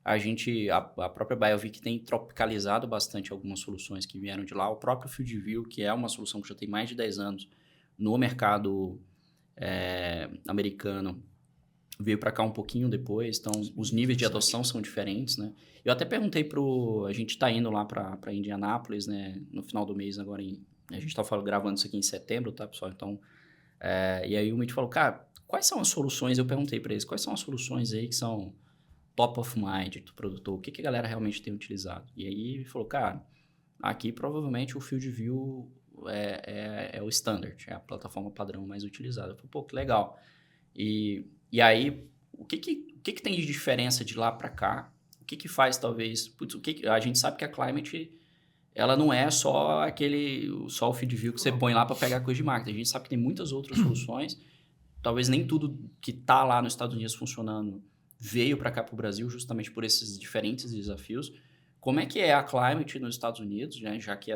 a própria Biovic tem tropicalizado bastante algumas soluções que vieram de lá. O próprio FieldView, que é uma solução que já tem mais de 10 anos no mercado americano, veio para cá um pouquinho depois. Então, os níveis de adoção são diferentes, né? Eu até perguntei a gente está indo lá para Indianápolis, né? No final do mês agora, a gente está gravando isso aqui em setembro, tá, pessoal? Então, e aí o Mitch falou, cara, quais são as soluções? Eu perguntei para eles, quais são as soluções aí que são top of mind do produtor? O que a galera realmente tem utilizado? E aí ele falou, cara, aqui provavelmente o FieldView é o standard, é a plataforma padrão mais utilizada. Eu falei, pô, que legal. E aí, o que tem de diferença de lá para cá? O que faz, talvez... Putz, a gente sabe que a Climate, ela não é só o FieldView que você põe lá para pegar coisa de marketing. A gente sabe que tem muitas outras soluções. Talvez nem tudo que está lá nos Estados Unidos funcionando veio para cá para o Brasil, justamente por esses diferentes desafios. Como é que é a Climate nos Estados Unidos, né? Já que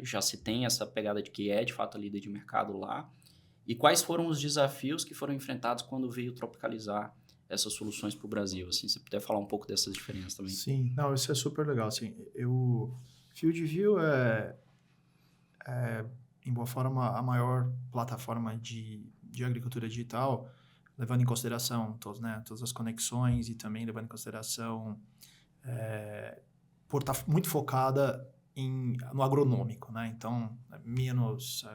já se tem essa pegada de que é, de fato, a líder de mercado lá? E quais foram os desafios que foram enfrentados quando veio tropicalizar essas soluções para o Brasil? Assim, se você puder falar um pouco dessas diferenças também. Sim, não, isso é super legal. Assim, FieldView em boa forma, a maior plataforma de agricultura digital, levando em consideração todas as conexões e também levando em consideração por estar muito focada no agronômico, né? Então, menos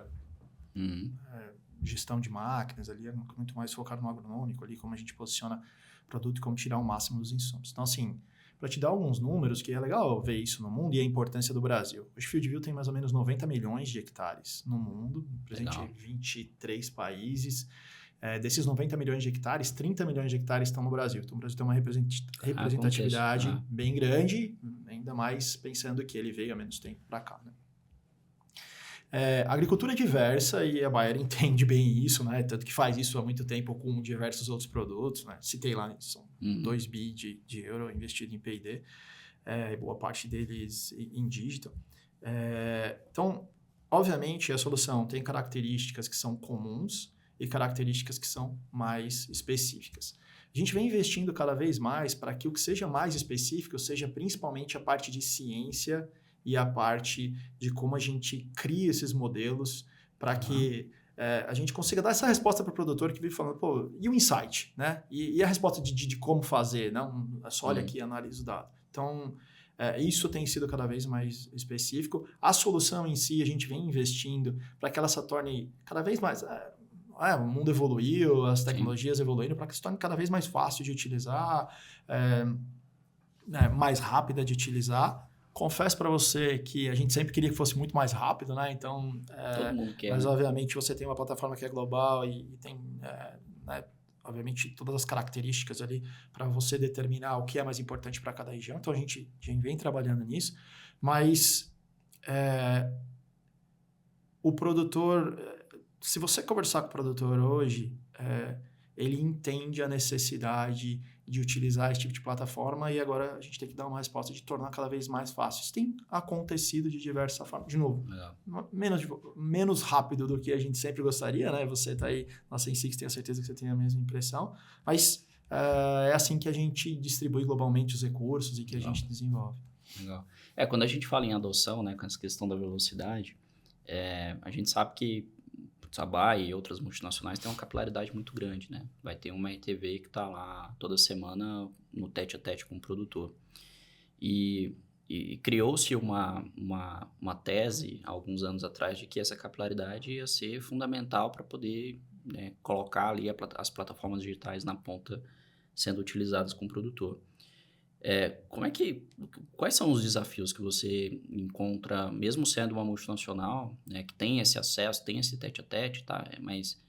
gestão de máquinas ali, é muito mais focado no agronômico ali, como a gente posiciona produto e como tirar o máximo dos insumos. Então, assim, para te dar alguns números, que é legal ver isso no mundo e a importância do Brasil. Hoje, FieldView tem mais ou menos 90 milhões de hectares no mundo, presente em 23 países. Desses 90 milhões de hectares, 30 milhões de hectares estão no Brasil. Então, o Brasil tem uma representatividade bem grande, ainda mais pensando que ele veio há menos tempo para cá, né? A agricultura é diversa e a Bayer entende bem isso, né? Tanto que faz isso há muito tempo com diversos outros produtos, né? Citei lá, são 2 bi de euro investido em P&D, boa parte deles em digital. Então, obviamente, a solução tem características que são comuns e características que são mais específicas. A gente vem investindo cada vez mais para que o que seja mais específico seja principalmente a parte de ciência e a parte de como a gente cria esses modelos para que a gente consiga dar essa resposta para o produtor que vive falando, pô, e o insight, né? E a resposta de como fazer, não é só olha aqui e analisa o dado. Então, isso tem sido cada vez mais específico. A solução em si, a gente vem investindo para que ela se torne cada vez mais... o mundo evoluiu, as tecnologias evoluíram para que se torne cada vez mais fácil de utilizar, mais rápida de utilizar. Confesso para você que a gente sempre queria que fosse muito mais rápido, né? Então, todo mundo quer, mas né? Obviamente você tem uma plataforma que é global e tem, obviamente, todas as características ali para você determinar o que é mais importante para cada região. Então, a gente vem trabalhando nisso, mas o produtor, se você conversar com o produtor hoje, ele entende a necessidade de utilizar esse tipo de plataforma e agora a gente tem que dar uma resposta de tornar cada vez mais fácil. Isso tem acontecido de diversas formas. De novo, menos rápido do que a gente sempre gostaria, né? Você está aí na Sensix, tenho certeza que você tem a mesma impressão, mas é assim que a gente distribui globalmente os recursos e que a gente desenvolve. Legal. Quando a gente fala em adoção, né, com essa questão da velocidade, a gente sabe que a Bayer e outras multinacionais têm uma capilaridade muito grande, né? Vai ter uma RTV que está lá toda semana no tete-a-tete com o produtor. E criou-se uma tese, há alguns anos atrás, de que essa capilaridade ia ser fundamental para poder, né, colocar ali as plataformas digitais na ponta sendo utilizadas com o produtor. Quais são os desafios que você encontra, mesmo sendo uma multinacional, né, que tem esse acesso, tem esse tete-a-tete, tá? Mas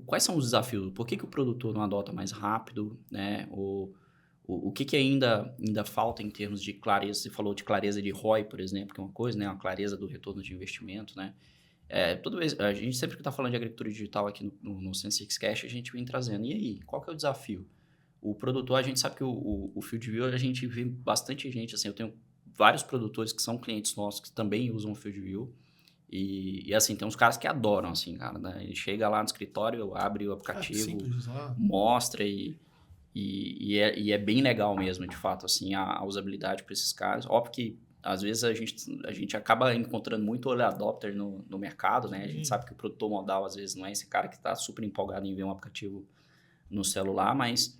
quais são os desafios? Por que o produtor não adota mais rápido, né? O que ainda falta em termos de clareza? Você falou de clareza de ROI, por exemplo, que é uma coisa, né? A clareza do retorno de investimento, né? Toda vez, a gente sempre que está falando de agricultura digital aqui no Sensix Cash, a gente vem trazendo. E aí, qual que é o desafio? O produtor, a gente sabe que o FieldView, a gente vê bastante gente, assim, eu tenho vários produtores que são clientes nossos que também usam o FieldView e assim, tem uns caras que adoram, assim, cara, né? Ele chega lá no escritório, abre o aplicativo, mostra e E é bem legal mesmo, de fato, assim, a usabilidade para esses caras. Óbvio que, às vezes, a gente acaba encontrando muito early adopter no mercado, né? A gente sabe que o produtor modal, às vezes, não é esse cara que está super empolgado em ver um aplicativo no celular, mas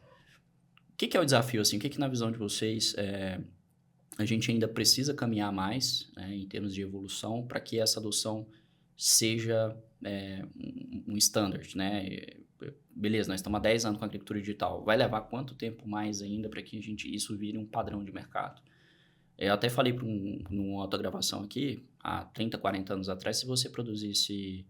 o que é o desafio, assim? O que na visão de vocês a gente ainda precisa caminhar mais, né, em termos de evolução para que essa adoção seja um standard, né? Beleza, nós estamos há 10 anos com a agricultura digital. Vai levar quanto tempo mais ainda para que isso vire um padrão de mercado? Eu até falei numa outra gravação aqui, há 30, 40 anos atrás, se você produzisse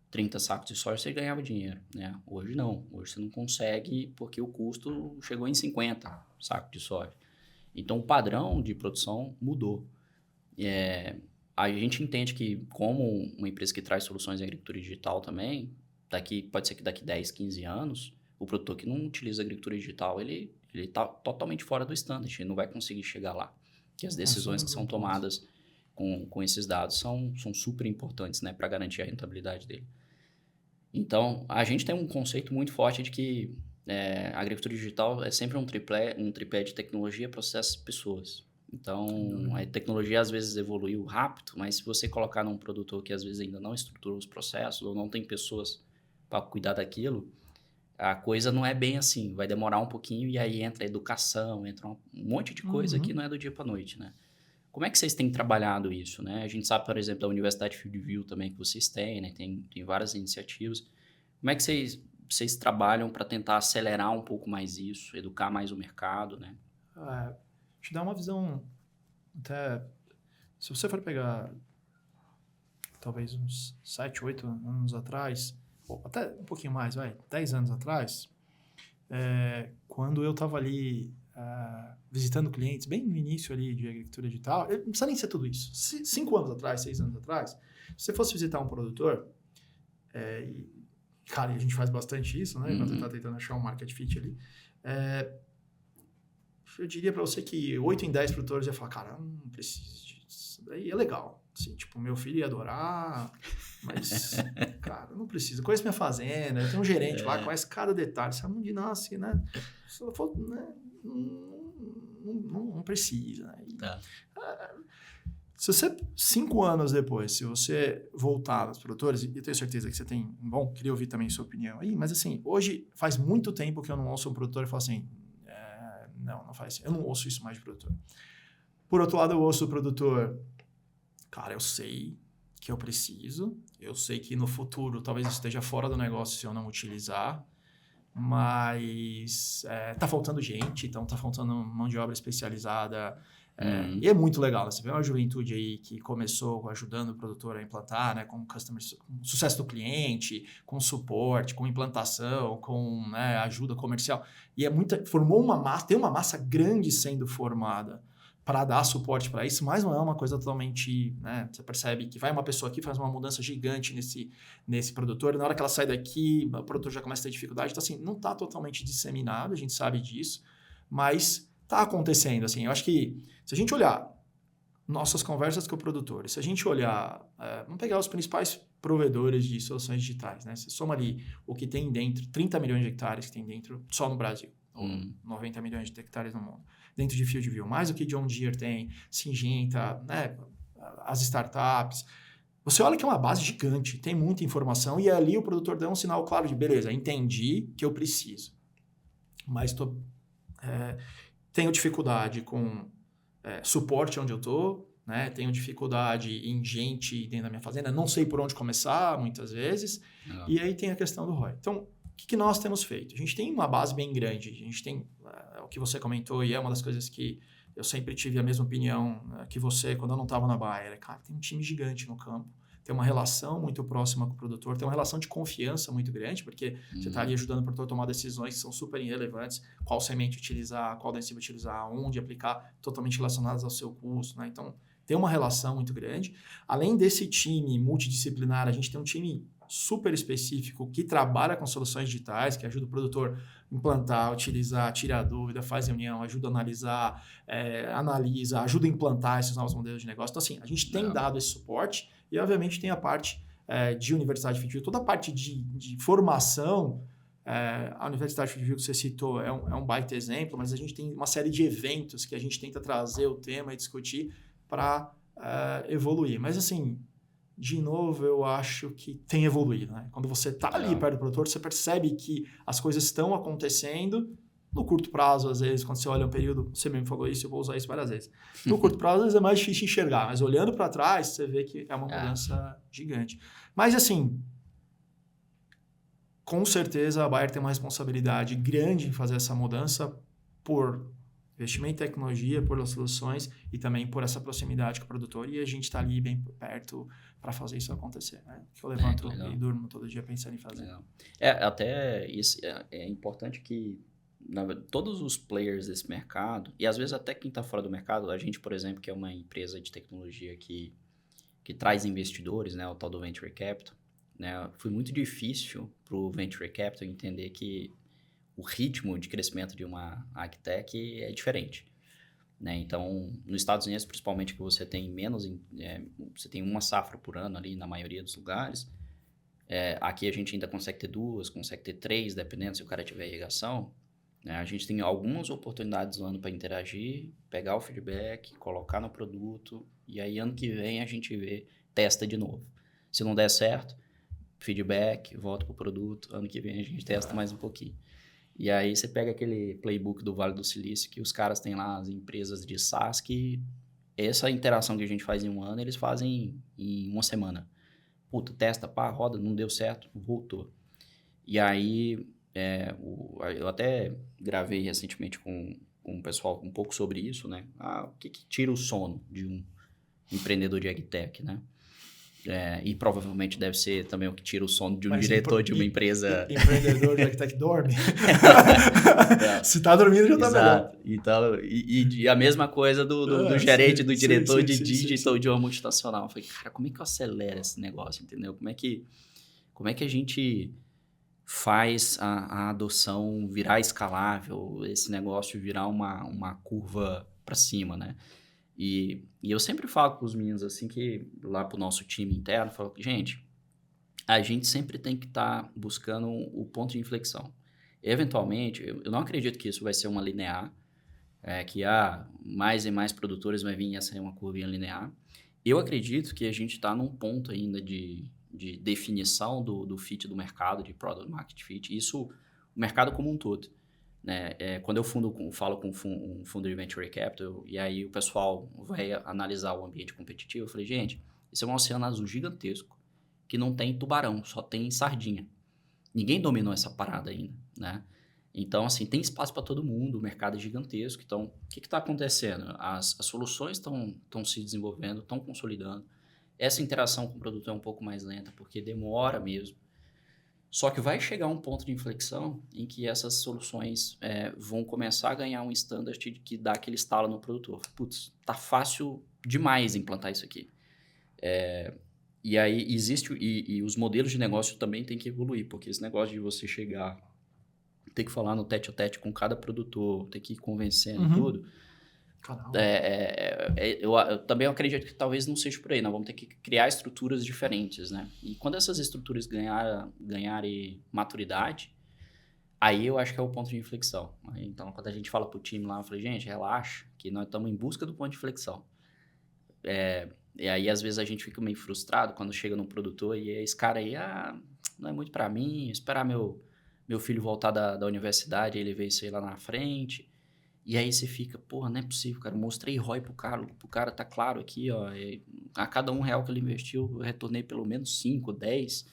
30 sacos de soja, você ganhava dinheiro, né? Hoje não. Hoje você não consegue porque o custo chegou em 50 sacos de soja. Então, o padrão de produção mudou. A gente entende que, como uma empresa que traz soluções em agricultura digital também, pode ser que daqui 10, 15 anos, o produtor que não utiliza agricultura digital, ele está totalmente fora do standard, ele não vai conseguir chegar lá. Que as decisões que são tomadas com esses dados são super importantes, né, para garantir a rentabilidade dele. Então, a gente tem um conceito muito forte de que a agricultura digital é sempre um tripé de tecnologia, processos e pessoas. Então, a tecnologia às vezes evoluiu rápido, mas se você colocar num produtor que às vezes ainda não estruturou os processos ou não tem pessoas para cuidar daquilo, a coisa não é bem assim, vai demorar um pouquinho e aí entra a educação, entra um monte de coisa que não é do dia para noite, né? Como é que vocês têm trabalhado isso, né? A gente sabe, por exemplo, da Universidade Fieldview também que vocês têm, né? Tem várias iniciativas. Como é que vocês trabalham para tentar acelerar um pouco mais isso, educar mais o mercado, né? Te dar uma visão até... Se você for pegar talvez uns 7, 8 anos atrás, ou até um pouquinho mais, 10 anos atrás, quando eu estava ali visitando clientes, bem no início ali de agricultura digital, não precisa nem ser tudo isso. 5 anos atrás, 6 anos atrás, se você fosse visitar um produtor, cara, e a gente faz bastante isso, né? Enquanto está tentando achar um market fit ali, eu diria para você que 8 em 10 produtores ia falar, cara, não preciso disso, daí é legal. Assim, tipo, meu filho ia adorar, mas, cara, não precisa. Conheço minha fazenda, eu tenho um gerente lá, conhece cada detalhe, sabe onde nasce, né? Se eu for, né? Não precisa, né? Se você, 5 anos depois, se você voltar aos produtores, e eu tenho certeza que você tem, bom, queria ouvir também sua opinião aí, mas assim, hoje faz muito tempo que eu não ouço um produtor e falo assim, não faz assim, eu não ouço isso mais de produtor. Por outro lado, eu ouço o produtor, cara, eu sei que eu preciso, eu sei que no futuro talvez esteja fora do negócio se eu não utilizar, mas tá faltando gente, então tá faltando mão de obra especializada, e é muito legal, né? Você vê uma juventude aí que começou ajudando o produtor a implantar, né? Com sucesso do cliente, com suporte, com implantação, com ajuda comercial. E tem uma massa grande sendo formada para dar suporte para isso, mas não é uma coisa totalmente, né? Você percebe que vai uma pessoa aqui, faz uma mudança gigante nesse produtor, e na hora que ela sai daqui, o produtor já começa a ter dificuldade. Então, assim, não está totalmente disseminado, a gente sabe disso, mas está acontecendo, assim. Eu acho que se a gente olhar nossas conversas com o produtor, se a gente olhar, vamos pegar os principais provedores de soluções digitais, né? Você soma ali o que tem dentro, 30 milhões de hectares que tem dentro só no Brasil, ou 90 milhões de hectares no mundo, dentro de Fieldview, mais o que John Deere tem, Syngenta, né? As startups. Você olha que é uma base gigante, tem muita informação, e ali o produtor dá um sinal claro de, beleza, entendi que eu preciso, mas tenho dificuldade com suporte onde eu estou, né? Tenho dificuldade em gente dentro da minha fazenda, não sei por onde começar muitas vezes, e aí tem a questão do ROI. Então, o que nós temos feito? A gente tem uma base bem grande, a gente tem o que você comentou, e é uma das coisas que eu sempre tive a mesma opinião que você quando eu não estava na Bayer. Cara, tem um time gigante no campo, tem uma relação muito próxima com o produtor, tem uma relação de confiança muito grande, porque você está ali ajudando o produtor a tomar decisões que são super relevantes, qual semente utilizar, qual adesivo utilizar, onde aplicar, totalmente relacionadas ao seu custo, né? Então, tem uma relação muito grande. Além desse time multidisciplinar, a gente tem um time super específico que trabalha com soluções digitais, que ajuda o produtor a implantar, utilizar, tirar dúvida, faz reunião, ajuda a analisar, analisa, ajuda a implantar esses novos modelos de negócio. Então, assim, a gente tem dado esse suporte e, obviamente, tem a parte de Universidade Fieldview, toda a parte de formação A Universidade de Vigo que você citou é um baita exemplo, mas a gente tem uma série de eventos que a gente tenta trazer o tema e discutir para evoluir. Mas, assim, de novo, eu acho que tem evoluído, né? Quando você está ali perto do produtor, você percebe que as coisas estão acontecendo no curto prazo, às vezes, quando você olha um período, você mesmo falou isso, eu vou usar isso várias vezes. No curto prazo, às vezes é mais difícil enxergar, mas olhando para trás, você vê que é uma mudança gigante. Mas, assim, com certeza a Bayer tem uma responsabilidade grande em fazer essa mudança por investimento em tecnologia, por soluções e também por essa proximidade com o produtor, e a gente está ali bem perto para fazer isso acontecer, né? Que eu levanto e durmo todo dia pensando em fazer. Legal. Até isso é importante que todos os players desse mercado, e às vezes até quem está fora do mercado, a gente, por exemplo, que é uma empresa de tecnologia que traz investidores, né, o tal do Venture Capital, né, foi muito difícil para o Venture Capital entender que o ritmo de crescimento de uma agtech é diferente. Né? Então, nos Estados Unidos, principalmente, que você tem você tem uma safra por ano ali na maioria dos lugares, aqui a gente ainda consegue ter 2, consegue ter 3, dependendo se o cara tiver irrigação. Né? A gente tem algumas oportunidades no ano para interagir, pegar o feedback, colocar no produto, e aí ano que vem a gente testa de novo. Se não der certo, feedback, volta para o produto, ano que vem a gente testa mais um pouquinho. E aí você pega aquele playbook do Vale do Silício, que os caras têm lá as empresas de SaaS, que essa interação que a gente faz em um ano, eles fazem em uma semana. Puta, testa, pá, roda, não deu certo, voltou. E aí, eu até gravei recentemente com o pessoal um pouco sobre isso, né? O que tira o sono de um empreendedor de agtech, né? E provavelmente deve ser também o que tira o sono de um diretor de uma empresa. Empreendedor de agtech dorme? Se tá dormindo, já tá melhor. Então, e a mesma coisa do gerente, do diretor de digital de uma multinacional. Eu falei, cara, como é que eu acelero esse negócio, entendeu? Como é que a gente faz a adoção virar escalável, esse negócio virar uma curva para cima, né? E eu sempre falo com os meninos assim, que lá pro nosso time interno, falo, gente, a gente sempre tem que estar buscando o ponto de inflexão. Eventualmente, eu não acredito que isso vai ser uma linear, que mais e mais produtores vai vir essa é uma curvinha linear. Eu acredito que a gente está num ponto ainda de definição do fit do mercado, de product market fit, isso o mercado como um todo. Né? Quando eu falo com um fundo de Venture Capital, e aí o pessoal vai analisar o ambiente competitivo, eu falei, gente, isso é um oceano azul gigantesco, que não tem tubarão, só tem sardinha. Ninguém dominou essa parada ainda, né? Então, assim, tem espaço para todo mundo, o mercado é gigantesco. Então, o que está acontecendo? As soluções estão se desenvolvendo, estão consolidando. Essa interação com o produto é um pouco mais lenta, porque demora mesmo. Só que vai chegar um ponto de inflexão em que essas soluções vão começar a ganhar um standard que dá aquele estalo no produtor. Putz, tá fácil demais implantar isso aqui. E aí existe... E os modelos de negócio também têm que evoluir, porque esse negócio de você chegar, ter que falar no tete-a-tete com cada produtor, ter que ir convencendo e tudo... Eu também acredito que talvez não seja por aí. Nós vamos ter que criar estruturas diferentes, né? E quando essas estruturas ganharem maturidade, aí eu acho que é o ponto de inflexão. Então, quando a gente fala pro time lá, eu falei, gente, relaxa, que nós estamos em busca do ponto de inflexão. E aí, às vezes, a gente fica meio frustrado quando chega num produtor e esse cara aí, não é muito para mim, esperar meu filho voltar da universidade, ele veio isso aí lá na frente... E aí você fica, porra, não é possível, cara. Eu mostrei ROI pro cara tá claro aqui, ó. A cada R$1 que ele investiu, eu retornei pelo menos 5, 10.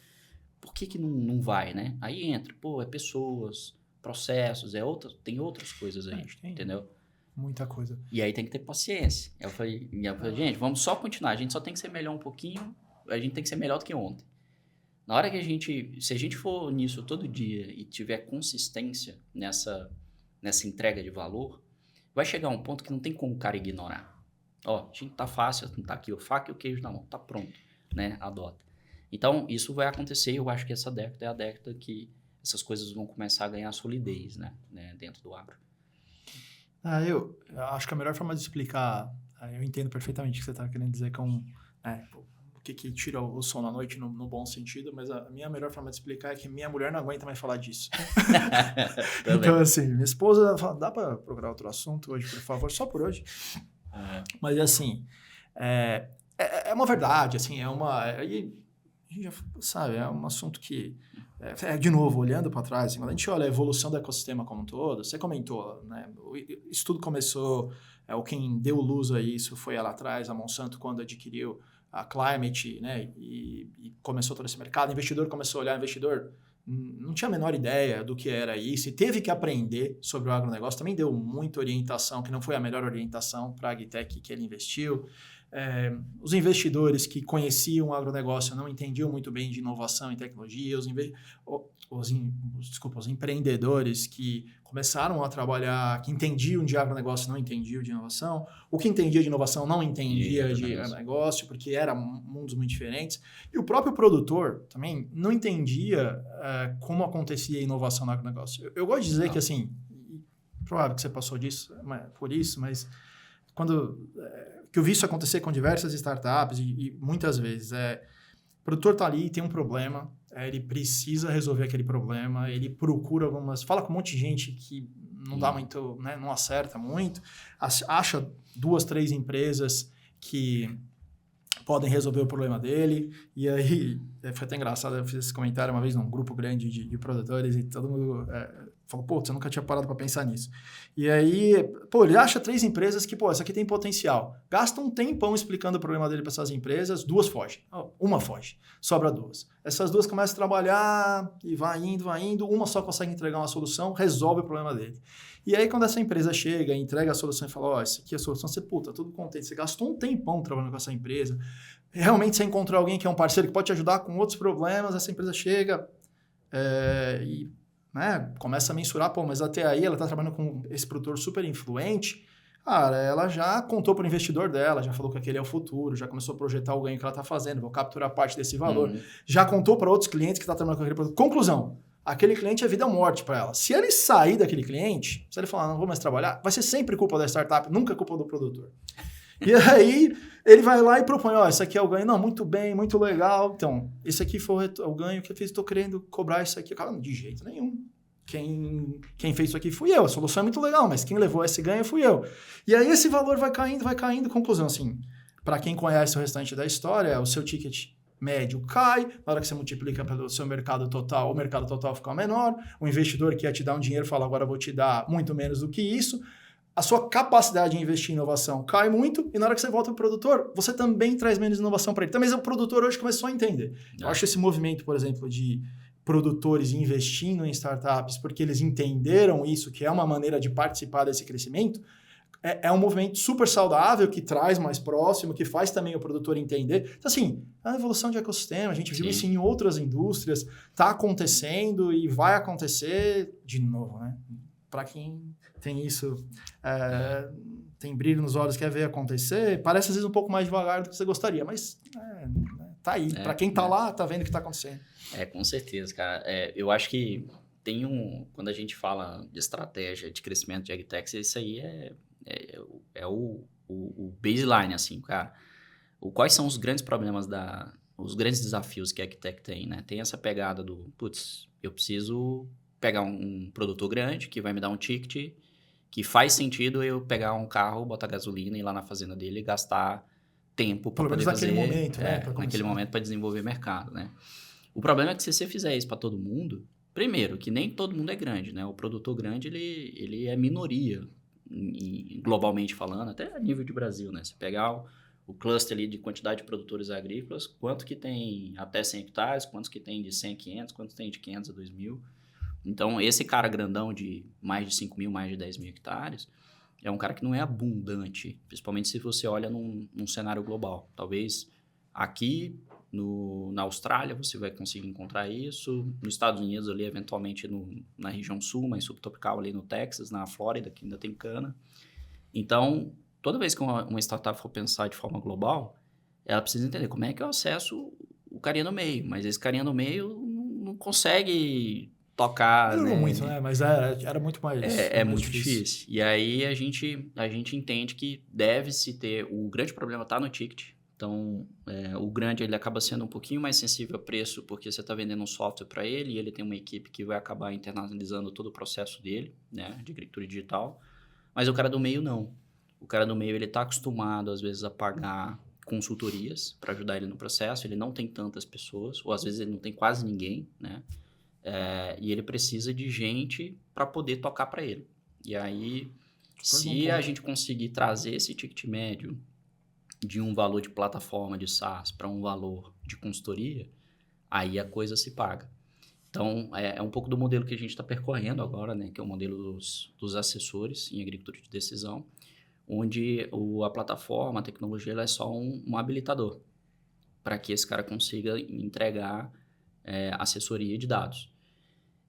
Por que não vai, né? Aí entra, é pessoas, processos, tem outras coisas aí, entendeu? Muita coisa. E aí tem que ter paciência. Eu falei, gente, vamos só continuar. A gente só tem que ser melhor um pouquinho, a gente tem que ser melhor do que ontem. Na hora que se a gente for nisso todo dia e tiver consistência nessa entrega de valor, vai chegar um ponto que não tem como o cara ignorar. A gente tá fácil, tá aqui o faca e o queijo na mão, tá pronto, né? Adota. Então, isso vai acontecer e eu acho que essa década é a década que essas coisas vão começar a ganhar solidez, né? Dentro do agro. Eu acho que a melhor forma de explicar, eu entendo perfeitamente o que você está querendo dizer com... o que tira o sono à noite no bom sentido, mas a minha melhor forma de explicar é que minha mulher não aguenta mais falar disso. Então, assim, minha esposa fala, dá para procurar outro assunto hoje, por favor? Só por hoje. Mas, assim, é uma verdade, assim, a gente já sabe, é um assunto que, de novo, olhando para trás, assim, quando a gente olha a evolução do ecossistema como um todo, você comentou, né? Isso tudo começou, quem deu luz a isso foi lá atrás, a Monsanto, quando adquiriu a Climate, né? E começou todo esse mercado, o investidor começou a olhar, o investidor não tinha a menor ideia do que era isso e teve que aprender sobre o agronegócio, também deu muita orientação, que não foi a melhor orientação para a AgTech que ele investiu. Os investidores que conheciam o agronegócio não entendiam muito bem de inovação e tecnologia, os empreendedores que começaram a trabalhar, que entendiam de agronegócio não entendiam de inovação, o que entendia de inovação não entendia de negócio, porque eram mundos muito diferentes, e o próprio produtor também não entendia como acontecia a inovação no agronegócio. Eu gosto de dizer que, assim, provável que você passou por isso, mas que eu vi isso acontecer com diversas startups e muitas vezes o produtor está ali, tem um problema, ele precisa resolver aquele problema, ele procura fala com um monte de gente que não dá muito, né, não acerta muito, acha 2, 3 empresas que podem resolver o problema dele, e aí foi até engraçado, eu fiz esse comentário uma vez num grupo grande de produtores e todo mundo falou, pô, você nunca tinha parado para pensar nisso. E aí, ele acha 3 empresas que, essa aqui tem potencial. Gasta um tempão explicando o problema dele para essas empresas, 2 fogem. Uma foge, sobra 2. Essas 2 começam a trabalhar e vai indo, uma só consegue entregar uma solução, resolve o problema dele. E aí, quando essa empresa chega, entrega a solução e fala, essa aqui é a solução, você, tudo contente, você gastou um tempão trabalhando com essa empresa, realmente você encontrou alguém que é um parceiro que pode te ajudar com outros problemas, essa empresa chega e começa a mensurar, mas até aí ela está trabalhando com esse produtor super influente, cara, ela já contou para o investidor dela, já falou que aquele é o futuro, já começou a projetar o ganho que ela está fazendo, vou capturar parte desse valor, já contou para outros clientes que estão trabalhando com aquele produto. Conclusão, aquele cliente é vida ou morte para ela. Se ele sair daquele cliente, se ele falar, não vou mais trabalhar, vai ser sempre culpa da startup, nunca culpa do produtor. E aí, ele vai lá e propõe, isso aqui é o ganho. Não, muito bem, muito legal. Então, esse aqui foi o ganho que eu fiz, estou querendo cobrar isso aqui. Cara, de jeito nenhum. Quem fez isso aqui fui eu. A solução é muito legal, mas quem levou esse ganho fui eu. E aí, esse valor vai caindo. Conclusão, assim, para quem conhece o restante da história, o seu ticket médio cai, na hora que você multiplica pelo seu mercado total, o mercado total fica menor, o investidor que ia te dar um dinheiro fala, agora eu vou te dar muito menos do que isso, a sua capacidade de investir em inovação cai muito, e na hora que você volta para o produtor, você também traz menos inovação para ele. Então, mas o produtor hoje começou a entender. Eu acho esse movimento, por exemplo, de produtores investindo em startups, porque eles entenderam isso, que é uma maneira de participar desse crescimento, é um movimento super saudável, que traz mais próximo, que faz também o produtor entender. Então, assim, a evolução de ecossistema, a gente viu isso em outras indústrias, está acontecendo e vai acontecer de novo, né? Para quem tem isso, tem brilho nos olhos, quer ver acontecer, parece às vezes um pouco mais devagar do que você gostaria, mas tá aí. Para quem tá lá, tá vendo o que tá acontecendo. Com certeza, cara. Eu acho que quando a gente fala de estratégia de crescimento de AgTech, isso aí é o baseline, assim, cara. Quais são os grandes problemas os grandes desafios que a AgTech tem, né? Tem essa pegada eu preciso pegar um produtor grande que vai me dar um ticket que faz sentido eu pegar um carro, botar gasolina, ir lá na fazenda dele e gastar tempo para poder fazer... naquele momento, né? Naquele momento para desenvolver mercado, né? O problema é que se você fizer isso para todo mundo, primeiro, que nem todo mundo é grande, né? O produtor grande, ele é minoria, globalmente falando, até a nível de Brasil, né? Você pegar o cluster ali de quantidade de produtores agrícolas, quanto que tem até 100 hectares, quantos que tem de 100 a 500, quantos tem de 500 a 2.000. Então, esse cara grandão de mais de 5.000, mais de 10.000 hectares, é um cara que não é abundante, principalmente se você olha num cenário global. Talvez aqui na Austrália você vai conseguir encontrar isso, nos Estados Unidos ali, eventualmente na região sul, mas subtropical ali no Texas, na Flórida, que ainda tem cana. Então, toda vez que uma startup for pensar de forma global, ela precisa entender como é que eu acesso o carinha no meio, mas esse carinha no meio não consegue tocar, Melhorou né? muito, né? Mas era muito mais... É muito difícil. E aí a gente entende que deve-se ter... O grande problema está no ticket. Então, o grande ele acaba sendo um pouquinho mais sensível a preço, porque você está vendendo um software para ele e ele tem uma equipe que vai acabar internalizando todo o processo dele, né, de agricultura digital. Mas o cara do meio não. O cara do meio ele está acostumado, às vezes, a pagar consultorias para ajudar ele no processo. Ele não tem tantas pessoas, ou às vezes ele não tem quase ninguém, né? E ele precisa de gente para poder tocar para ele. E aí, se a gente conseguir trazer esse ticket médio de um valor de plataforma de SaaS para um valor de consultoria, aí a coisa se paga. Então, é um pouco do modelo que a gente está percorrendo agora, né? Que é o modelo dos assessores em agricultura de decisão, onde a plataforma, a tecnologia, ela é só um habilitador para que esse cara consiga entregar assessoria de dados.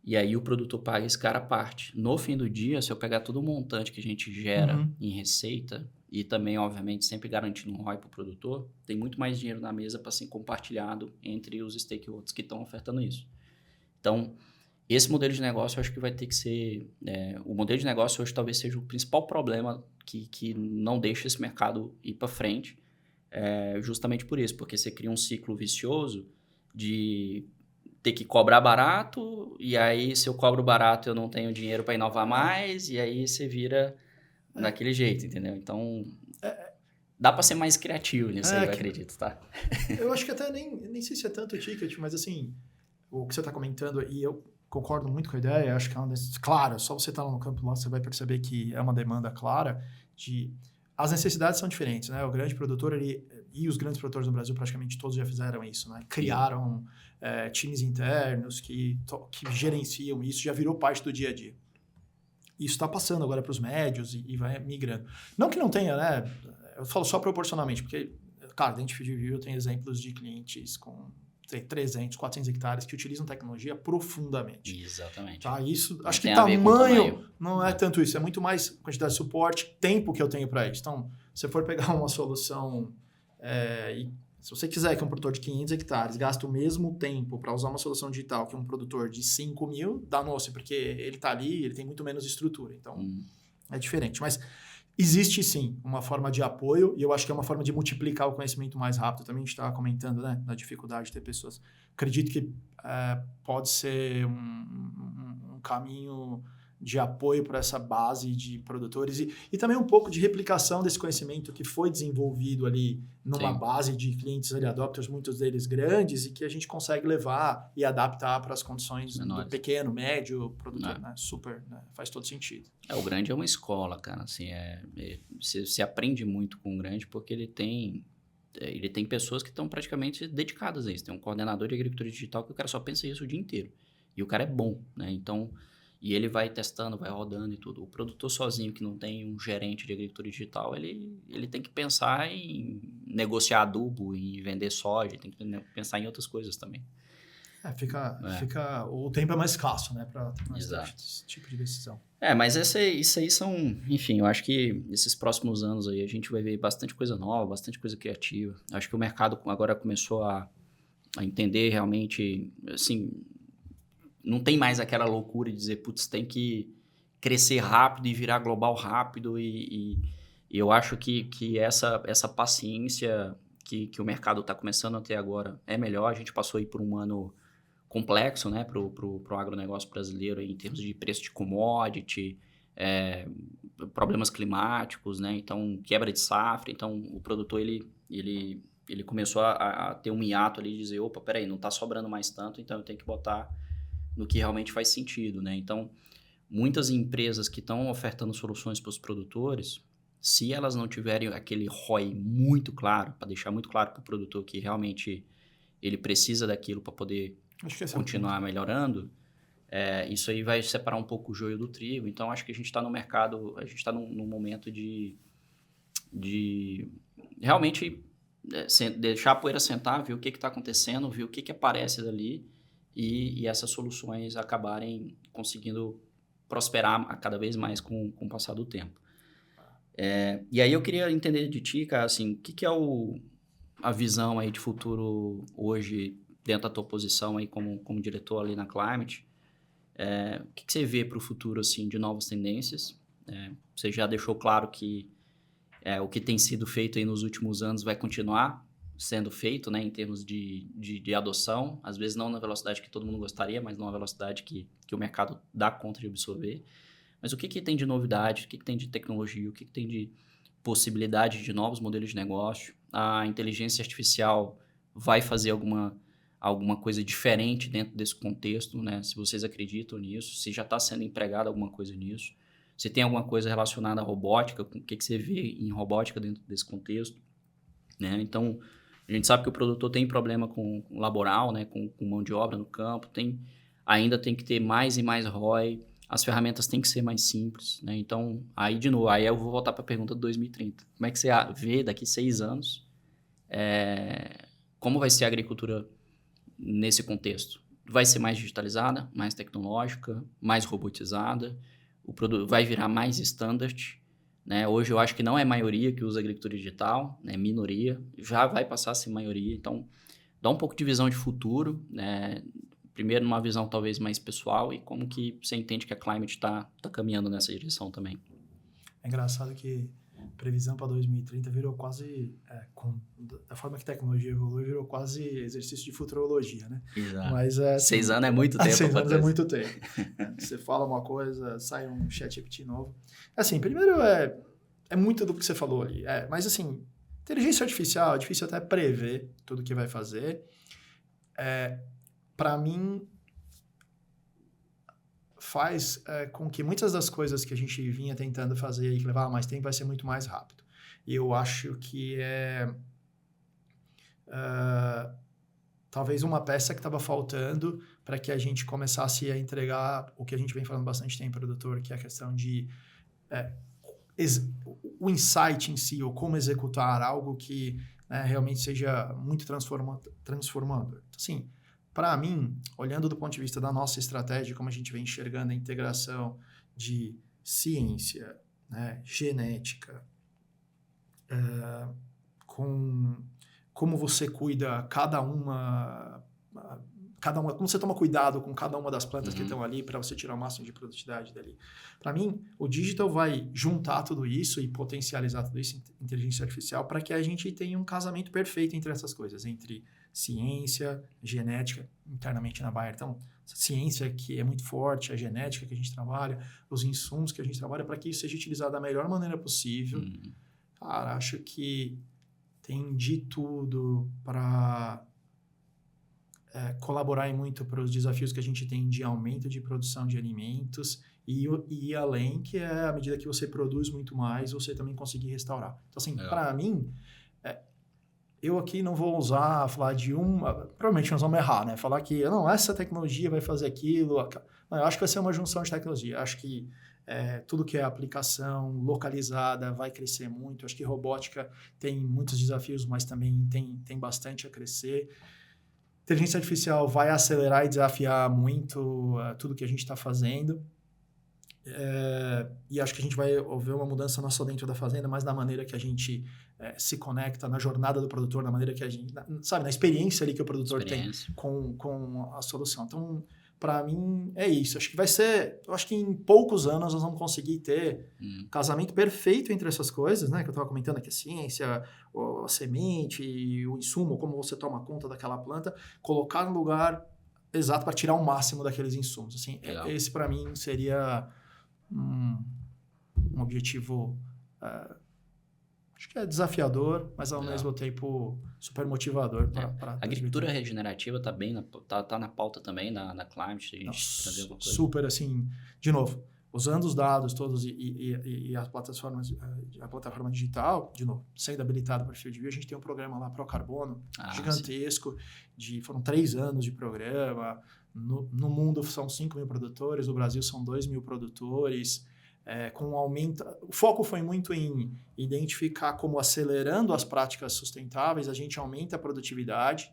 E aí o produtor paga esse cara à parte. No fim do dia, se eu pegar todo o montante que a gente gera em receita e também, obviamente, sempre garantindo um ROI para o produtor, tem muito mais dinheiro na mesa para ser compartilhado entre os stakeholders que estão ofertando isso. Então, esse modelo de negócio eu acho que vai ter que ser... o modelo de negócio hoje talvez seja o principal problema que não deixa esse mercado ir para frente, justamente por isso, porque você cria um ciclo vicioso de ter que cobrar barato, e aí se eu cobro barato eu não tenho dinheiro para inovar mais, e aí você vira daquele jeito, entendeu? Então, dá para ser mais criativo nisso aí, eu acredito, tá? Eu acho que até nem sei se é tanto ticket, mas assim, o que você está comentando, e eu concordo muito com a ideia, acho que é uma claro, só você estar lá no campo lá, você vai perceber que é uma demanda clara de... As necessidades são diferentes, né? O grande produtor, e os grandes produtores no Brasil, praticamente todos já fizeram isso, né? Criaram times internos que gerenciam isso, já virou parte do dia a dia. Isso está passando agora para os médios e vai migrando. Não que não tenha, né? Eu falo só proporcionalmente, porque, cara, dentro de View eu tenho exemplos de clientes com 300, 400 hectares que utilizam tecnologia profundamente. Exatamente. Tá? Isso, não acho que tamanho não é tanto isso, é muito mais quantidade de suporte, tempo que eu tenho para isso. Então, se eu for pegar uma solução, e se você quiser que um produtor de 500 hectares gaste o mesmo tempo para usar uma solução digital que um produtor de 5 mil, danou-se, porque ele está ali, ele tem muito menos estrutura. Então, é diferente. Mas existe, sim, uma forma de apoio, e eu acho que é uma forma de multiplicar o conhecimento mais rápido. Também a gente estava comentando, né, da dificuldade de ter pessoas. Acredito que pode ser um caminho de apoio para essa base de produtores e também um pouco de replicação desse conhecimento que foi desenvolvido ali numa base de clientes early adopters, muitos deles grandes, e que a gente consegue levar e adaptar para as condições do pequeno, médio produtor, né? Super, né? Faz todo sentido. O grande é uma escola, cara, assim, você aprende muito com o grande porque ele tem pessoas que estão praticamente dedicadas a isso. Tem um coordenador de agricultura digital que o cara só pensa isso o dia inteiro. E o cara é bom, né? Então, e ele vai testando, vai rodando e tudo. O produtor sozinho, que não tem um gerente de agricultura digital, ele tem que pensar em negociar adubo, em vender soja, tem que pensar em outras coisas também. O tempo é mais escasso, né, para esse tipo de decisão. Mas isso aí são, enfim, eu acho que esses próximos anos aí a gente vai ver bastante coisa nova, bastante coisa criativa. Acho que o mercado agora começou a entender realmente, assim, não tem mais aquela loucura de dizer, putz, tem que crescer rápido e virar global rápido e eu acho que essa paciência que o mercado está começando a ter agora é melhor. A gente passou aí por um ano complexo, né, pro agronegócio brasileiro em termos de preço de commodity, problemas climáticos, né, então quebra de safra, então o produtor ele começou a ter um hiato ali de dizer, opa, peraí, não está sobrando mais tanto, então eu tenho que botar no que realmente faz sentido, né, então muitas empresas que estão ofertando soluções para os produtores, se elas não tiverem aquele ROI muito claro, para deixar muito claro para o produtor que realmente ele precisa daquilo para poder continuar melhorando, isso aí vai separar um pouco o joio do trigo. Então, acho que a gente está no mercado, a gente está num momento de realmente deixar a poeira sentar, ver o que está acontecendo, ver o que aparece dali e essas soluções acabarem conseguindo prosperar cada vez mais com o passar do tempo. E aí eu queria entender de ti, cara, assim, o que é a visão aí de futuro hoje dentro da tua posição aí como diretor ali na Climate, o que você vê para o futuro assim, de novas tendências? Você já deixou claro que o que tem sido feito aí nos últimos anos vai continuar, sendo feito, né, em termos de adoção, às vezes não na velocidade que todo mundo gostaria, mas numa velocidade que o mercado dá conta de absorver. Mas o que tem de novidade, o que tem de tecnologia, o que tem de possibilidade de novos modelos de negócio? A inteligência artificial vai fazer alguma coisa diferente dentro desse contexto, né? Se vocês acreditam nisso, se já está sendo empregado alguma coisa nisso, se tem alguma coisa relacionada à robótica, o que você vê em robótica dentro desse contexto, né? Então, a gente sabe que o produtor tem problema com laboral, né? Com mão de obra no campo, ainda tem que ter mais e mais ROI, as ferramentas têm que ser mais simples, né? Então, aí de novo, aí eu vou voltar para a pergunta de 2030. Como é que você vê daqui 6 anos, como vai ser a agricultura nesse contexto? Vai ser mais digitalizada, mais tecnológica, mais robotizada, o produto vai virar mais standard, né? Hoje eu acho que não é maioria que usa agricultura digital, é minoria, já vai passar a ser maioria, então dá um pouco de visão de futuro, né? Primeiro numa visão talvez mais pessoal e como que você entende que a Climate está caminhando nessa direção também. É engraçado que previsão para 2030 virou quase, da forma que a tecnologia evolui, virou quase exercício de futurologia, né? Exato. Mas, 6 anos é muito tempo. 6 anos é muito tempo. Você fala uma coisa, sai um ChatGPT novo. Assim, primeiro é muito do que você falou ali. Mas assim, inteligência artificial, é difícil até prever tudo que vai fazer. Para mim, faz com que muitas das coisas que a gente vinha tentando fazer e que levava mais tempo vai ser muito mais rápido. E eu acho que talvez uma peça que estava faltando para que a gente começasse a entregar o que a gente vem falando bastante tempo, produtor, que é a questão de o insight em si, ou como executar algo que realmente seja muito transformador. Então, assim, para mim, olhando do ponto de vista da nossa estratégia, como a gente vem enxergando a integração de ciência, né, genética, com como você cuida como você toma cuidado com cada uma das plantas que estão ali para você tirar o máximo de produtividade dali. Para mim, o digital vai juntar tudo isso e potencializar tudo isso em inteligência artificial para que a gente tenha um casamento perfeito entre essas coisas, entre ciência, genética, internamente na Bayer. Então, a ciência que é muito forte, a genética que a gente trabalha, os insumos que a gente trabalha para que isso seja utilizado da melhor maneira possível. Cara, acho que tem de tudo para colaborar muito para os desafios que a gente tem de aumento de produção de alimentos e ir além, que é à medida que você produz muito mais, você também conseguir restaurar. Então, assim, para mim, eu aqui não vou usar, falar de provavelmente nós vamos errar, né? Falar que, não, essa tecnologia vai fazer aquilo. Não, eu acho que vai ser uma junção de tecnologia. Eu acho que tudo que é aplicação localizada vai crescer muito. Eu acho que robótica tem muitos desafios, mas também tem bastante a crescer. Inteligência artificial vai acelerar e desafiar muito tudo que a gente está fazendo. E acho que a gente vai ver uma mudança não só dentro da fazenda, mas na maneira que a gente se conecta, na jornada do produtor, na maneira que a gente... na experiência ali que o produtor tem com a solução. Então, para mim, é isso. Acho que vai ser... Eu acho que em poucos anos nós vamos conseguir ter um casamento perfeito entre essas coisas, né? Que eu estava comentando aqui, a ciência, a semente, o insumo, como você toma conta daquela planta, colocar no lugar exato para tirar o máximo daqueles insumos. Assim, esse, para mim, seria um objetivo... acho que é desafiador, mas ao mesmo tempo super motivador. A agricultura regenerativa tá na pauta também, na Climate, a gente trazer alguma coisa. Super, assim, de novo, usando os dados todos e as plataformas, a plataforma digital, de novo, sendo habilitado para o Field View, a gente tem um programa lá, Procarbono, gigantesco, foram 3 anos de programa, no mundo são 5.000 produtores, no Brasil são 2.000 produtores, com um aumento... O foco foi muito em identificar como acelerando as práticas sustentáveis, a gente aumenta a produtividade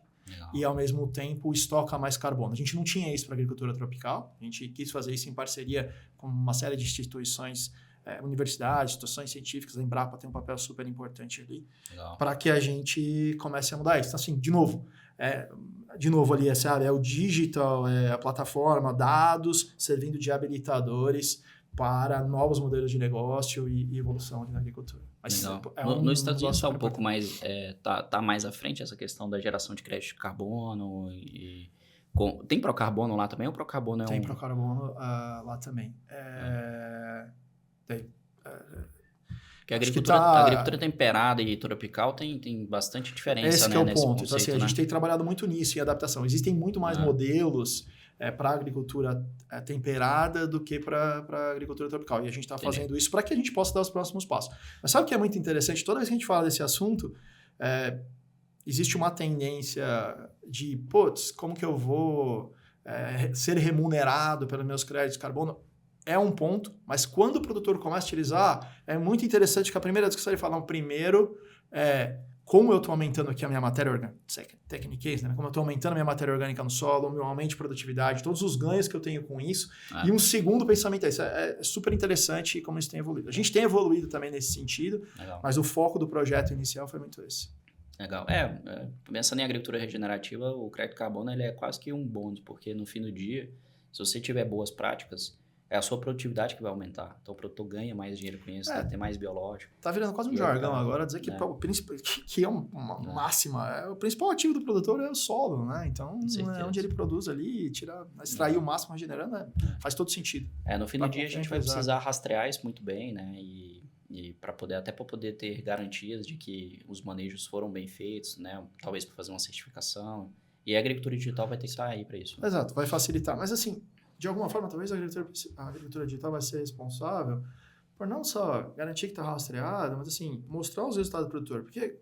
e, ao mesmo tempo, estoca mais carbono. A gente não tinha isso para a agricultura tropical, a gente quis fazer isso em parceria com uma série de instituições, universidades, instituições científicas, a Embrapa tem um papel super importante ali, para que a gente comece a mudar isso. Então, assim, de novo ali, é o digital, a plataforma, dados, servindo de habilitadores para novos modelos de negócio e evolução na agricultura. Mas Legal. é Nos Estados Unidos está um negócio pouco mais, tá mais à frente essa questão da geração de crédito de carbono e... Tem Procarbono lá também ou Procarbono é Tem Procarbono lá também. Tem. Porque a Acho que agricultura temperada e tropical tem bastante diferença, Esse né, que é o nesse ponto. conceito, Então, assim, a gente tem trabalhado muito nisso, em adaptação. Existem muito mais modelos para a agricultura temperada do que para a agricultura tropical. E a gente está fazendo isso para que a gente possa dar os próximos passos. Mas sabe o que é muito interessante? Toda vez que a gente fala desse assunto, existe uma tendência de, como que eu vou ser remunerado pelos meus créditos de carbono? É um ponto, mas quando o produtor começa a utilizar, é muito interessante que a primeira discussão ele fala, primeiro, como eu estou aumentando aqui a minha matéria orgânica, techniques, né? Como eu estou aumentando a minha matéria orgânica no solo, o meu aumento de produtividade, todos os ganhos que eu tenho com isso. E um segundo pensamento isso é super interessante como isso tem evoluído. A gente tem evoluído também nesse sentido, mas o foco do projeto inicial foi muito esse. Legal. Pensando em agricultura regenerativa, o crédito carbono ele é quase que um bônus, porque no fim do dia, se você tiver boas práticas, é a sua produtividade que vai aumentar. Então o produtor ganha mais dinheiro com isso, tem mais biológico. Tá virando quase um jargão agora, dizer que é uma máxima. O principal ativo do produtor é o solo, né? Então, onde ele produz ali, extrair o máximo regenerando, faz todo sentido. No fim do dia, a gente vai precisar rastrear isso muito bem, né? E para poder ter garantias de que os manejos foram bem feitos, né? Talvez para fazer uma certificação. E a agricultura digital vai ter que estar aí para isso. Exato, vai facilitar. Mas assim, de alguma forma, talvez a agricultura digital vai ser responsável por não só garantir que está rastreado, mas assim, mostrar os resultados do produtor. Porque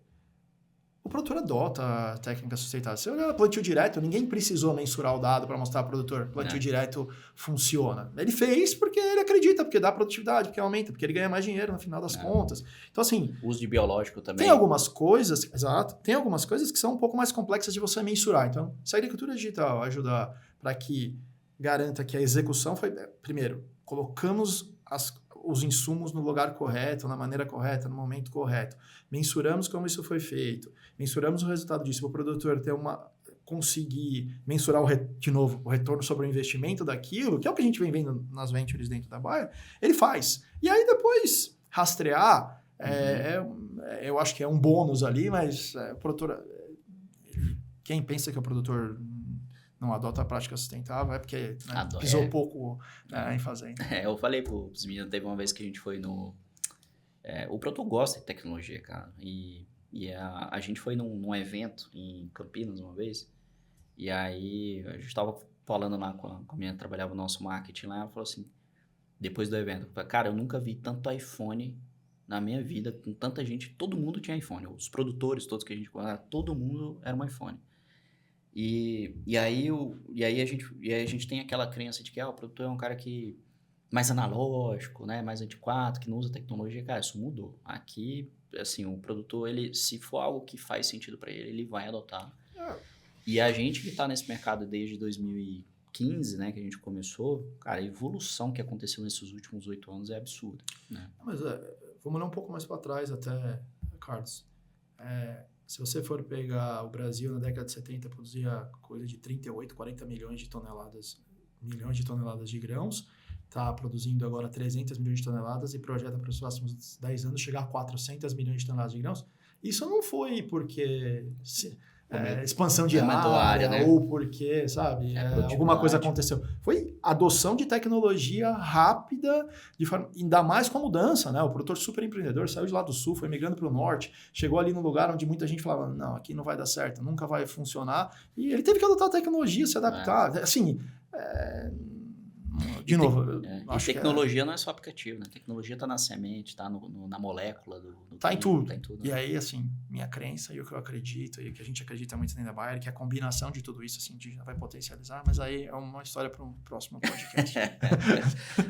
o produtor adota a técnica sustentável. Se olhar plantio direto, ninguém precisou mensurar o dado para mostrar ao produtor. Plantio direto funciona. Ele fez porque ele acredita, porque dá produtividade, porque aumenta, porque ele ganha mais dinheiro no final das contas. Então, assim... Uso de biológico também. Tem algumas coisas, exato, tem algumas coisas que são um pouco mais complexas de você mensurar. Então, se a agricultura digital ajudar para que garanta que a execução foi... Primeiro, colocamos os insumos no lugar correto, na maneira correta, no momento correto. Mensuramos como isso foi feito. Mensuramos o resultado disso. Para o produtor conseguir mensurar, de novo, o retorno sobre o investimento daquilo, que é o que a gente vem vendo nas ventures dentro da Bayer, ele faz. E aí depois, rastrear, eu acho que é um bônus ali, mas o produtor... Quem pensa que o produtor não adota a prática sustentável é porque pisou pouco em fazenda. Eu falei pros meninos, teve uma vez que a gente foi no... o produtor gosta de tecnologia, cara. E a gente foi num evento em Campinas uma vez, e aí a gente tava falando lá com a menina que trabalhava no nosso marketing lá, ela falou assim, depois do evento, cara, eu nunca vi tanto iPhone na minha vida, com tanta gente, todo mundo tinha iPhone, os produtores todos que a gente conhece, todo mundo era um iPhone. E aí a gente tem aquela crença de que o produtor é um cara que mais analógico, né, mais antiquado, que não usa tecnologia. Cara, isso mudou. Aqui, assim, o produtor, se for algo que faz sentido para ele vai adotar. E a gente que está nesse mercado desde 2015, né, que a gente começou, cara, a evolução que aconteceu nesses últimos 8 anos é absurda, né? Mas vamos olhar um pouco mais para trás até, Carlos. Se você for pegar o Brasil na década de 70, produzia coisa de 38, 40 milhões de toneladas de grãos, está produzindo agora 300 milhões de toneladas e projeta para os próximos 10 anos chegar a 400 milhões de toneladas de grãos. Isso não foi porque expansão de área, né? Ou porque, sabe, alguma coisa aconteceu. Foi adoção de tecnologia rápida, ainda mais com a mudança, né? O produtor super empreendedor saiu de lá do sul, foi migrando para o norte, chegou ali num lugar onde muita gente falava, não, aqui não vai dar certo, nunca vai funcionar, e ele teve que adotar a tecnologia, se adaptar. Assim, de novo... E tecnologia não é só aplicativo, né? Tecnologia está na semente, está na molécula do tá em tudo. Tá em tudo, né? E aí, assim, minha crença e o que eu acredito, e o que a gente acredita muito dentro da Bayer, que a combinação de tudo isso, assim, vai potencializar, mas aí é uma história para um próximo podcast.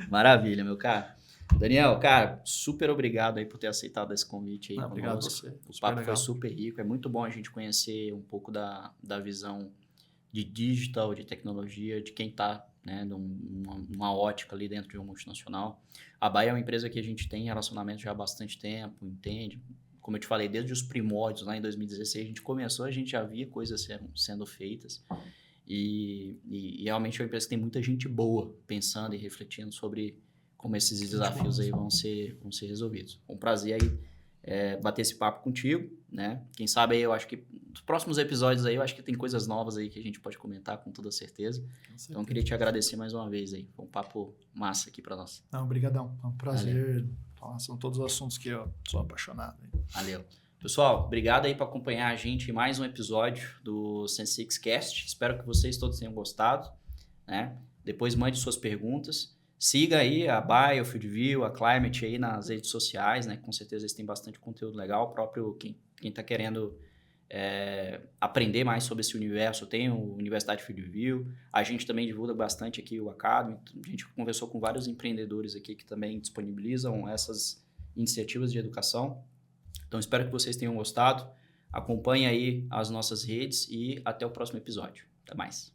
Maravilha, meu cara. Daniel, cara, super obrigado aí por ter aceitado esse convite aí. Obrigado a você. O papo foi super rico, é muito bom a gente conhecer um pouco da visão de digital, de tecnologia, de quem está, né, numa ótica ali dentro de uma multinacional. A Bayer é uma empresa que a gente tem relacionamento já há bastante tempo, entende? Como eu te falei, desde os primórdios, lá em 2016, a gente começou, a gente já via coisas sendo feitas. E realmente é uma empresa que tem muita gente boa pensando e refletindo sobre como esses desafios aí vão ser resolvidos. Um prazer aí bater esse papo contigo, né? Quem sabe aí, eu acho que nos próximos episódios aí, eu acho que tem coisas novas aí que a gente pode comentar com toda certeza. Então, eu queria te agradecer mais uma vez aí. Foi um papo massa aqui para nós. Não, obrigadão. É um prazer. São todos os assuntos que eu sou apaixonado. Valeu. Pessoal, obrigado aí por acompanhar a gente em mais um episódio do Sensix Cast. Espero que vocês todos tenham gostado, né? Depois mande suas perguntas. Siga aí a Bio, a Fieldview, a Climate aí nas redes sociais, né? Com certeza eles têm bastante conteúdo legal. O próprio quem está querendo aprender mais sobre esse universo tem o Universidade Fieldview. A gente também divulga bastante aqui o Academy. A gente conversou com vários empreendedores aqui que também disponibilizam essas iniciativas de educação. Então, espero que vocês tenham gostado. Acompanhe aí as nossas redes e até o próximo episódio. Até mais.